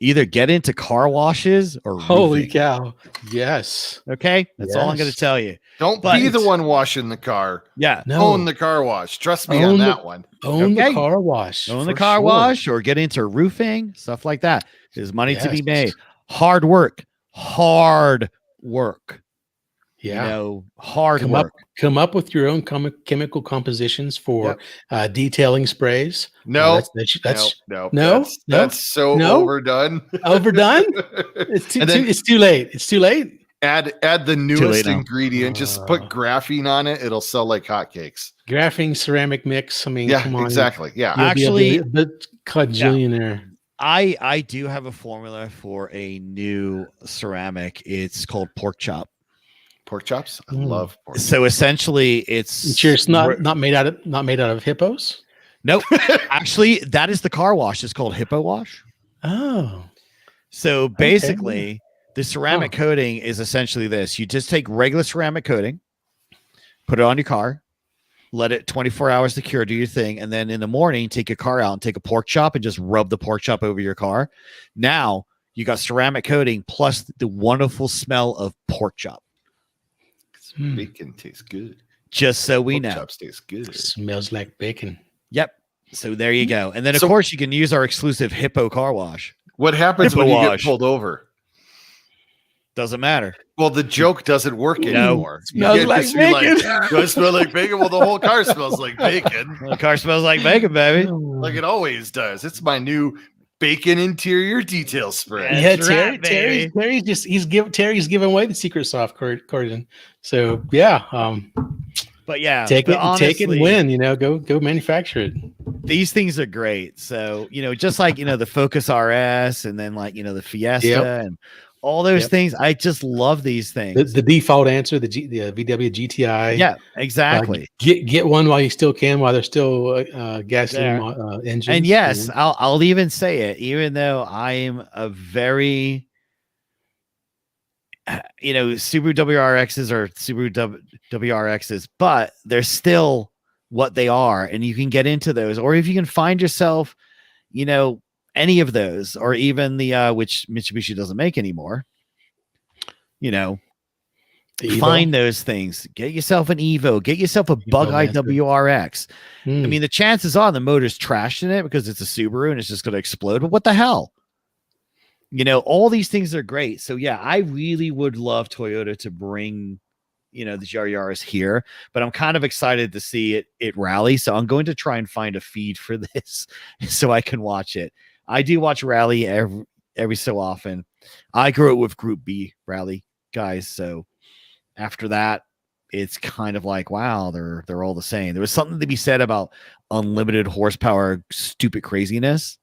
Either get into car washes or holy roofing. Cow. Yes. Okay. That's all I'm going to tell you. Don't be the one washing the car. Yeah. No. Own the car wash. Trust me on that one. Own the car wash. Own the car wash or get into roofing, stuff like that. There's money to be made. Hard work. Yeah. Hard work. Come up with your own chemical compositions for detailing sprays. No, That's so overdone. Overdone? It's too late. It's too late. Add the newest ingredient. Just put graphene on it. It'll sell like hotcakes. Graphene ceramic mix. I mean, come on. Exactly. Yeah. Actually, the cajillionaire. I do have a formula for a new ceramic. It's called pork chop. Pork chops. I love pork chops. So essentially, it's not made out of hippos. Nope. Actually, that is the car wash. It's called Hippo Wash. Oh. So basically, the ceramic coating is essentially this. You just take regular ceramic coating, put it on your car, let it 24 hours to cure, do your thing, and then in the morning, take your car out and take a pork chop and just rub the pork chop over your car. Now, you got ceramic coating plus the wonderful smell of pork chop. Bacon tastes good. Just so we pork know. Chops taste good. Smells like bacon. Yep. So there you go. And then, of course, you can use our exclusive Hippo car wash. What happens when you get pulled over? Doesn't matter. Well, the joke doesn't work anymore. Smells like bacon. Do I smell like bacon? Well, the whole car smells like bacon. The car smells like bacon, baby. Like it always does. It's my new bacon interior detail spray. Yeah, Terry's giving away the secret soft cordon. So but yeah, take it and win. Go manufacture it. These things are great. So just like the Focus RS, and then like the Fiesta, and all those things. I just love these things. The default answer, the VW GTI. Yeah, exactly. Get one while you still can, while there's still gasoline engines. And yes, I'll even say it, even though I am a very, Subaru WRXs are Subaru WRXs, but they're still what they are, and you can get into those, or if you can find yourself, any of those, or even the which Mitsubishi doesn't make anymore. Find those things. Get yourself an Evo. Get yourself a Bug-Eye WRX. I mean, the chances are the motor's trashed in it because it's a Subaru and it's just going to explode. But what the hell? All these things are great. So yeah, I really would love Toyota to bring, the Gr Yaris here. But I'm kind of excited to see it rally. So I'm going to try and find a feed for this so I can watch it. I do watch rally every so often. I grew up with Group B rally guys, so after that, it's kind of like, wow, they're all the same. There was something to be said about unlimited horsepower, stupid craziness,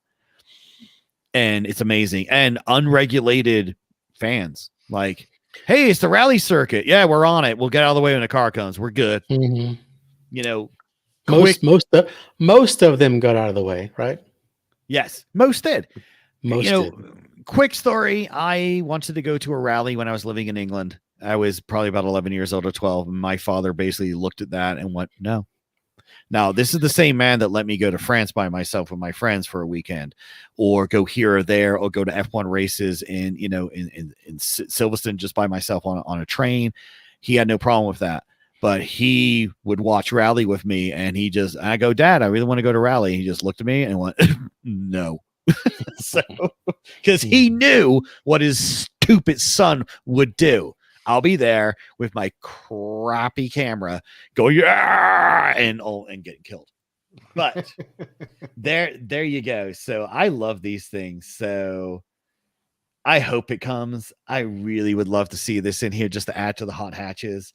and it's amazing. And unregulated fans, like, hey, it's the rally circuit. Yeah, we're on it. We'll get out of the way when the car comes. We're good. Most of them got out of the way, right? Yes, most did. Most did. Quick story. I wanted to go to a rally when I was living in England. I was probably about 11 years old or 12. And my father basically looked at that and went, no. Now, this is the same man that let me go to France by myself with my friends for a weekend, or go here or there, or go to F1 races in Silverstone just by myself on a train. He had no problem with that. But he would watch rally with me, and I go, Dad, I really want to go to rally. He just looked at me and went, no. So, because he knew what his stupid son would do. I'll be there with my crappy camera going, yeah, and getting killed. But there you go. So I love these things. So I hope it comes. I really would love to see this in here just to add to the hot hatches.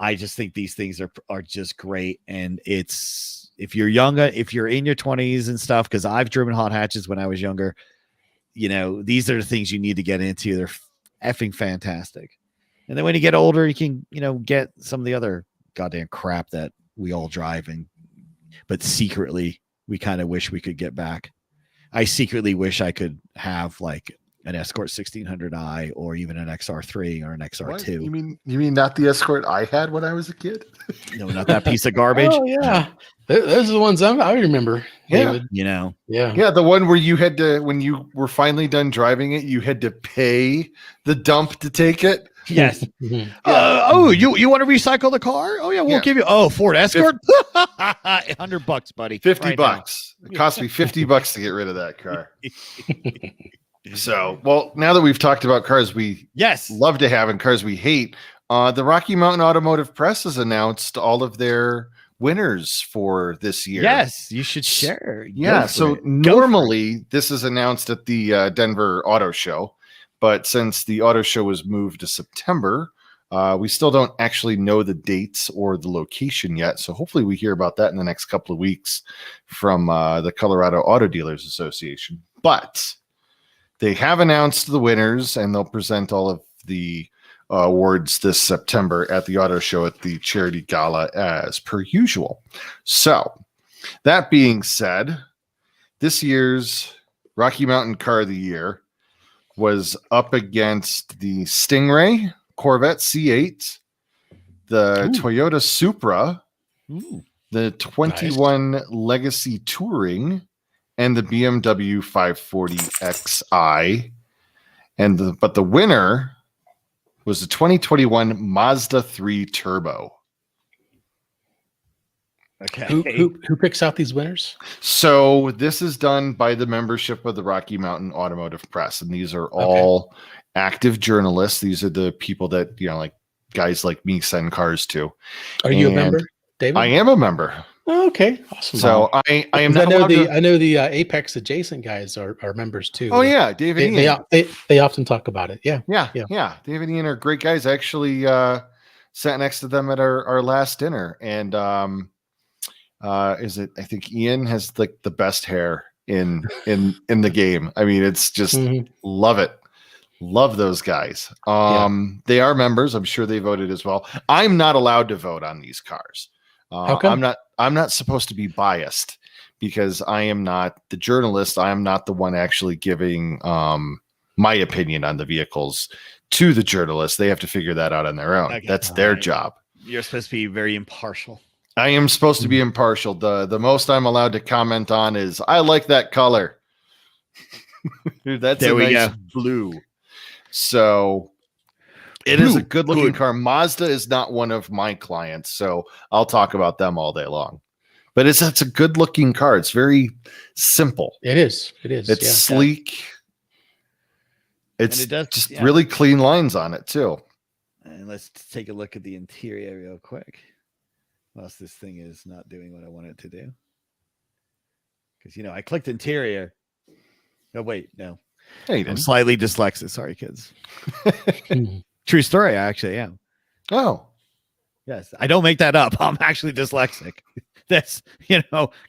I just think these things are just great. And it's, if you're younger, if you're in your 20s and stuff, because I've driven hot hatches when I was younger, these are the things you need to get into. They're effing fantastic. And then when you get older, you can, get some of the other goddamn crap that we all drive, but secretly we kind of wish we could get back. I secretly wish I could have like an Escort 1600i, or even an XR3 or an XR2. What? You mean not the Escort I had when I was a kid? No, not that piece of garbage. Oh yeah, those are the ones I remember. Yeah, David. Yeah, the one where you had to, when you were finally done driving it, you had to pay the dump to take it. Yes. You want to recycle the car? Oh yeah, we'll give you. Ford Escort, $100, buddy. $50. It cost me $50 to get rid of that car. So, well, now that we've talked about cars we love to have and cars we hate, the Rocky Mountain Automotive Press has announced all of their winners for this year. Yes, you should share. Yeah, so normally this is announced at the Denver Auto Show, but since the auto show was moved to September, we still don't actually know the dates or the location yet. So hopefully we hear about that in the next couple of weeks from the Colorado Auto Dealers Association. But they have announced the winners, and they'll present all of the awards this September at the auto show at the charity gala as per usual. So that being said, this year's Rocky Mountain Car of the Year was up against the Stingray, Corvette C8, the Toyota Supra, the 21 Legacy Touring, and the BMW 540xi. But the winner was the 2021 Mazda 3 Turbo. Okay. Who picks out these winners? So this is done by the membership of the Rocky Mountain Automotive Press, and these are all active journalists. These are the people that, like guys like me send cars to. Are you a member, David? I am a member. Oh, okay, awesome. So I am. I know the Apex adjacent guys are members too. Oh yeah, David and Ian. They often talk about it. Yeah. David and Ian are great guys. I actually sat next to them at our last dinner, and I think Ian has like the best hair in the game. I mean, it's just love it. Love those guys. They are members. I'm sure they voted as well. I'm not allowed to vote on these cars. How come? I'm not supposed to be biased because I am not the journalist. I am not the one actually giving my opinion on the vehicles to the journalists. They have to figure that out on their own. Okay. That's their job. You're supposed to be very impartial. I am supposed to be impartial. The most I'm allowed to comment on is I like that color. Dude, that's a nice blue. So it is a good looking car. Mazda is not one of my clients, so I'll talk about them all day long. But it's a good looking car. It's very simple. It is. It's sleek. It's just really clean lines on it too. And let's take a look at the interior real quick. Whilst this thing is not doing what I want it to do. Because I clicked interior. No, wait, no. Hey, I'm slightly dyslexic. Sorry, kids. True story. I actually am. Oh, yes. I don't make that up. I'm actually dyslexic. That's,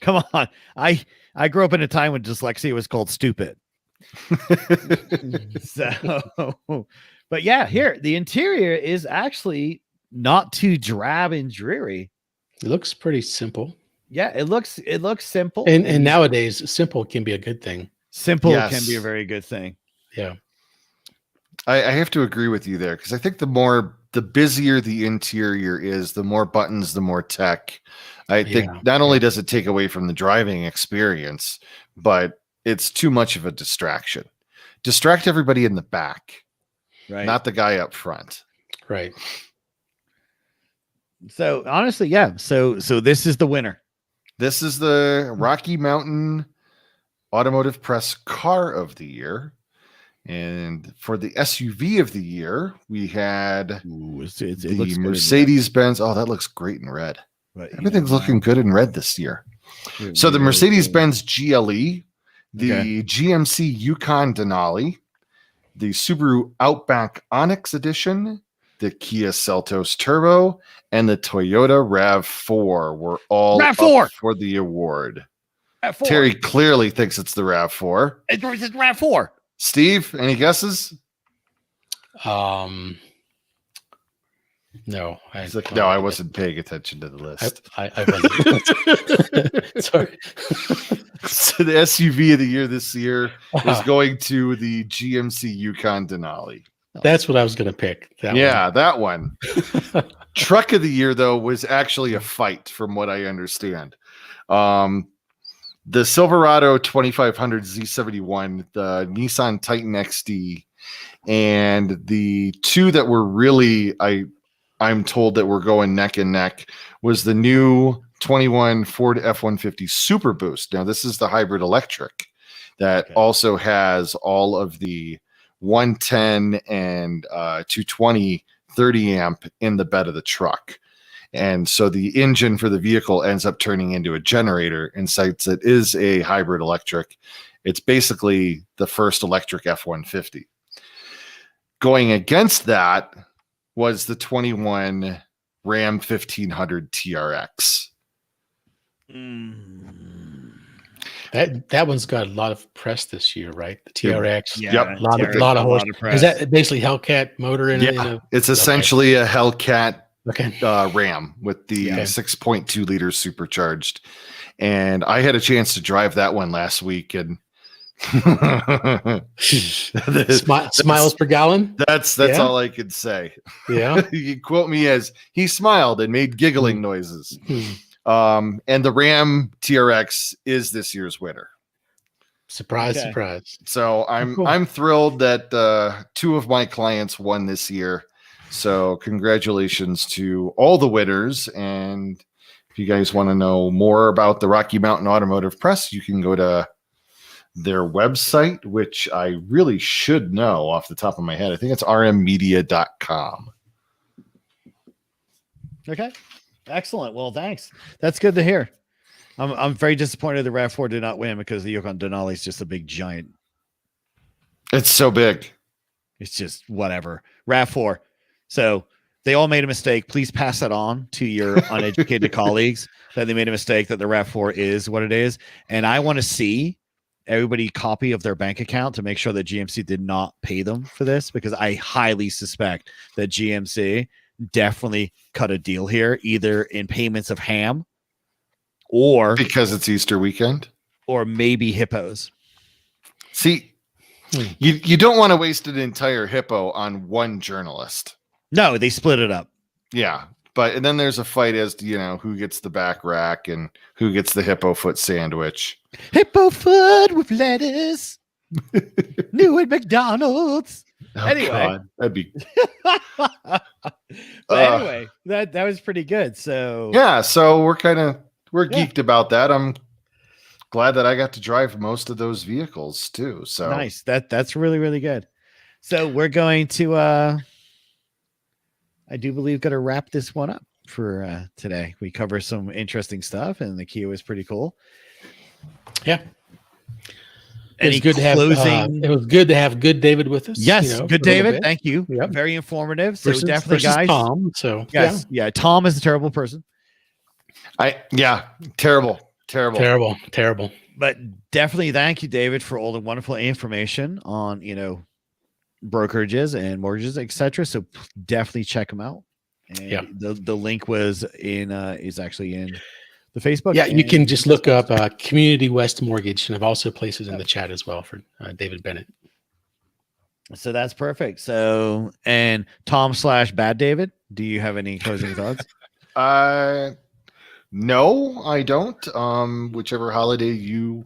come on. I grew up in a time when dyslexia was called stupid. But yeah, here, the interior is actually not too drab and dreary. It looks pretty simple. Yeah, it looks simple. And nowadays, simple can be a good thing. Simple can be a very good thing. Yeah. I have to agree with you there because I think the busier the interior is, the more buttons, the more tech. I think not only does it take away from the driving experience, but it's too much of a distraction. Distract everybody in the back, right? Not the guy up front. Right. So honestly, yeah. So this is the winner. This is the Rocky Mountain Automotive Press Car of the Year. And for the SUV of the year, we had the Mercedes-Benz. Oh, that looks great in red. Right. Everything's looking good in red this year. So the Mercedes-Benz GLE, the GMC Yukon Denali, the Subaru Outback Onyx Edition, the Kia Seltos Turbo, and the Toyota RAV4 were all up for the award. RAV4. Terry clearly thinks it's the RAV4. It's RAV4. Steve, any guesses? No. I wasn't paying attention to the list. I wasn't. Sorry. So the SUV of the year this year is going to the GMC Yukon Denali. That's what I was going to pick. That one. Truck of the year, though, was actually a fight from what I understand. The Silverado 2500 Z71, the Nissan Titan XD, and the two that were really, I'm told that were going neck and neck, was the new 21 Ford F-150 Super Boost. Now, this is the hybrid electric that also has all of the 110 and 220 30 amp in the bed of the truck. And so the engine for the vehicle ends up turning into a generator, and since it is a hybrid electric, it's basically the first electric F-150. Going against that was the 21 Ram 1500 TRX. That one's got a lot of press this year, right? The TRX. Yeah, a lot of horse. Is that basically Hellcat motor in it? It's essentially a Hellcat Ram with the 6.2 liters supercharged. And I had a chance to drive that one last week, and smiles per gallon. That's all I could say. Yeah. You quote me as he smiled and made giggling noises. And the Ram TRX is this year's winner. Surprise. So I'm thrilled that two of my clients won this year. So congratulations to all the winners. And if you guys want to know more about the Rocky Mountain Automotive Press, you can go to their website, which I really should know off the top of my head. I think it's rmmedia.com. Okay. Excellent. Well, thanks. That's good to hear. I'm very disappointed the RAV4 did not win because the Yukon Denali is just a big giant. It's so big. It's just whatever. RAV4. So they all made a mistake. Please pass that on to your uneducated colleagues that they made a mistake, that the RAV4 is what it is. And I want to see everybody a copy of their bank account to make sure that GMC did not pay them for this, because I highly suspect that GMC definitely cut a deal here, either in payments of ham or because it's Easter weekend, or maybe hippos. See, you don't want to waste an entire hippo on one journalist. No, they split it up. Yeah. And then there's a fight as to, who gets the back rack and who gets the hippo foot sandwich. Hippo foot with lettuce. New at McDonald's. Oh, anyway, God, that'd be. Anyway, that was pretty good. So yeah, so we're geeked about that. I'm glad that I got to drive most of those vehicles too. So nice. That's really, really good. So we're going to I do believe got to wrap this one up for today. We cover some interesting stuff, and the Kia was pretty cool. Yeah. It was good to have good David with us. Yes, good David. Thank you. Yep. Very informative. So definitely, guys. Tom. So yes, yeah. Tom is a terrible person. Terrible. But definitely, thank you, David, for all the wonderful information on brokerages and mortgages, etc. So definitely check them out. And the link was is actually in the Facebook. Yeah, you can just look up Community West Mortgage, and I've also places in the chat as well for David Bennett. So that's perfect. So, and Tom/Bad David, do you have any closing thoughts? No, I don't. Whichever holiday you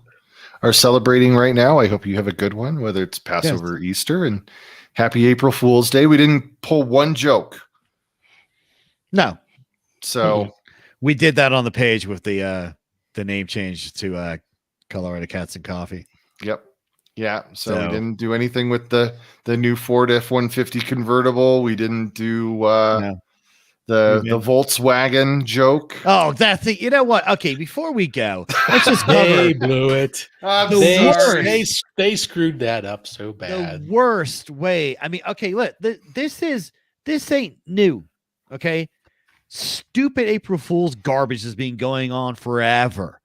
are celebrating right now, I hope you have a good one, whether it's Passover, or Easter, and happy April Fool's Day. We didn't pull one joke. No. So we did that on the page with the name change to Colorado Cats and Coffee. Yep. Yeah. So we didn't do anything with the new Ford F-150 convertible. We didn't do the Volkswagen joke. Oh, that's it. You know what? Okay, before we go, let's just cover. They blew it. They screwed that up so bad. The worst way. I mean, okay, look, this ain't new. Okay, stupid April Fool's garbage has been going on forever.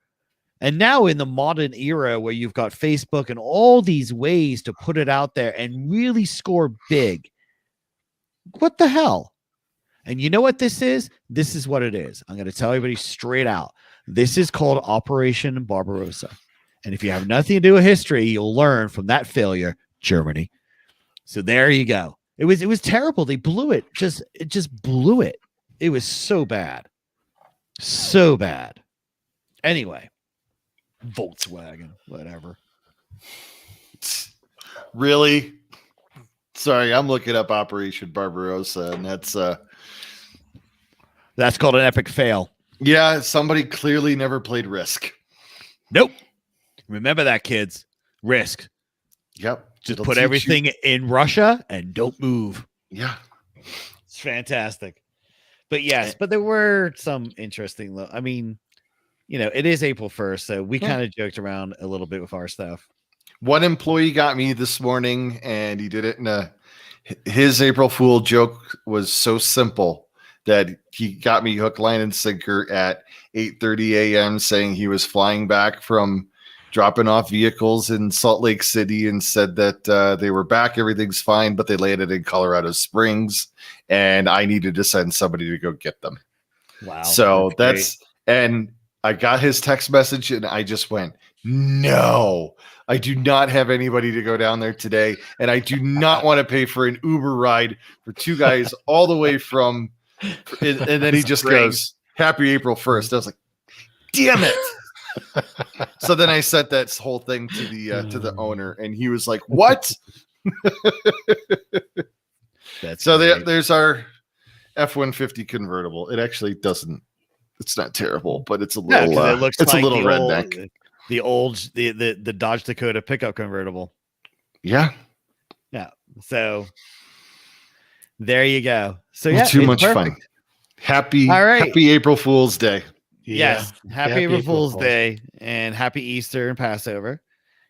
And now in the modern era where you've got Facebook and all these ways to put it out there and really score big, what the hell? And you know what this is? This is what it is. I'm going to tell everybody straight out. This is called Operation Barbarossa. And if you have nothing to do with history, you'll learn from that failure, Germany. So there you go. It was terrible. They blew it. It just blew it. It was so bad. So bad. Anyway, Volkswagen, whatever. Really? Sorry, I'm looking up Operation Barbarossa, and that's called an epic fail. Yeah, somebody clearly never played Risk. Nope. Remember that, kids. Risk. Yep. Just put everything in Russia and don't move. Yeah. It's fantastic. But yes, but there were some interesting. I mean, it is April 1st, so we kind of joked around a little bit with our stuff. One employee got me this morning, and he did it his April Fool joke was so simple that he got me hook, line, and sinker at 8:30 a.m. saying he was flying back from dropping off vehicles in Salt Lake City and said that they were back, everything's fine, but they landed in Colorado Springs, and I needed to send somebody to go get them. Wow. So and I got his text message, and I just went, no, I do not have anybody to go down there today, and I do not want to pay for an Uber ride for two guys all the way from, and then he just goes, happy April 1st. I was like, damn it. So then I sent that whole thing to the owner, and he was like, what? There's our F-150 convertible. It actually doesn't. It's not terrible, but it's a little. It looks like a little redneck. The Dodge Dakota pickup convertible. Yeah. Yeah. So there you go. So too much fun. Happy April Fool's Day. Yes. Happy April Fool's Day and happy Easter and Passover.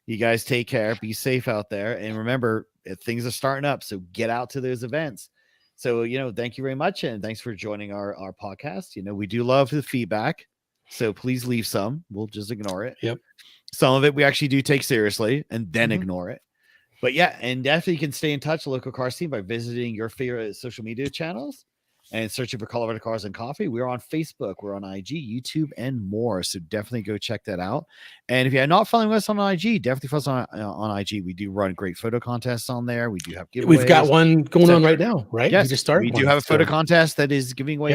You guys take care. Be safe out there. And remember, things are starting up. So get out to those events. So, thank you very much. And thanks for joining our podcast. We do love the feedback. So please leave some. We'll just ignore it. Yep. Some of it we actually do take seriously and then Mhm. ignore it. But yeah, and definitely you can stay in touch with Local Car Scene by visiting your favorite social media channels and searching for Colorado Cars and Coffee. We're on Facebook, we're on IG, YouTube, and more. So definitely go check that out. And if you're not following us on IG, definitely follow us on IG. We do run great photo contests on there. We do have giveaways. We've got one going on right now, right? Yes, we just started. We do have a photo contest that is giving away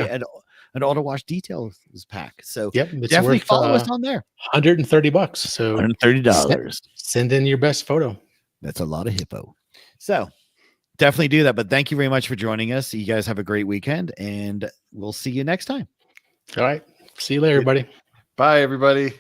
an auto wash details pack. So definitely follow us on there. $130. So $130. Send in your best photo. That's a lot of hippo. So definitely do that. But thank you very much for joining us. You guys have a great weekend, and we'll see you next time. All right. See you later, everybody. Bye, everybody.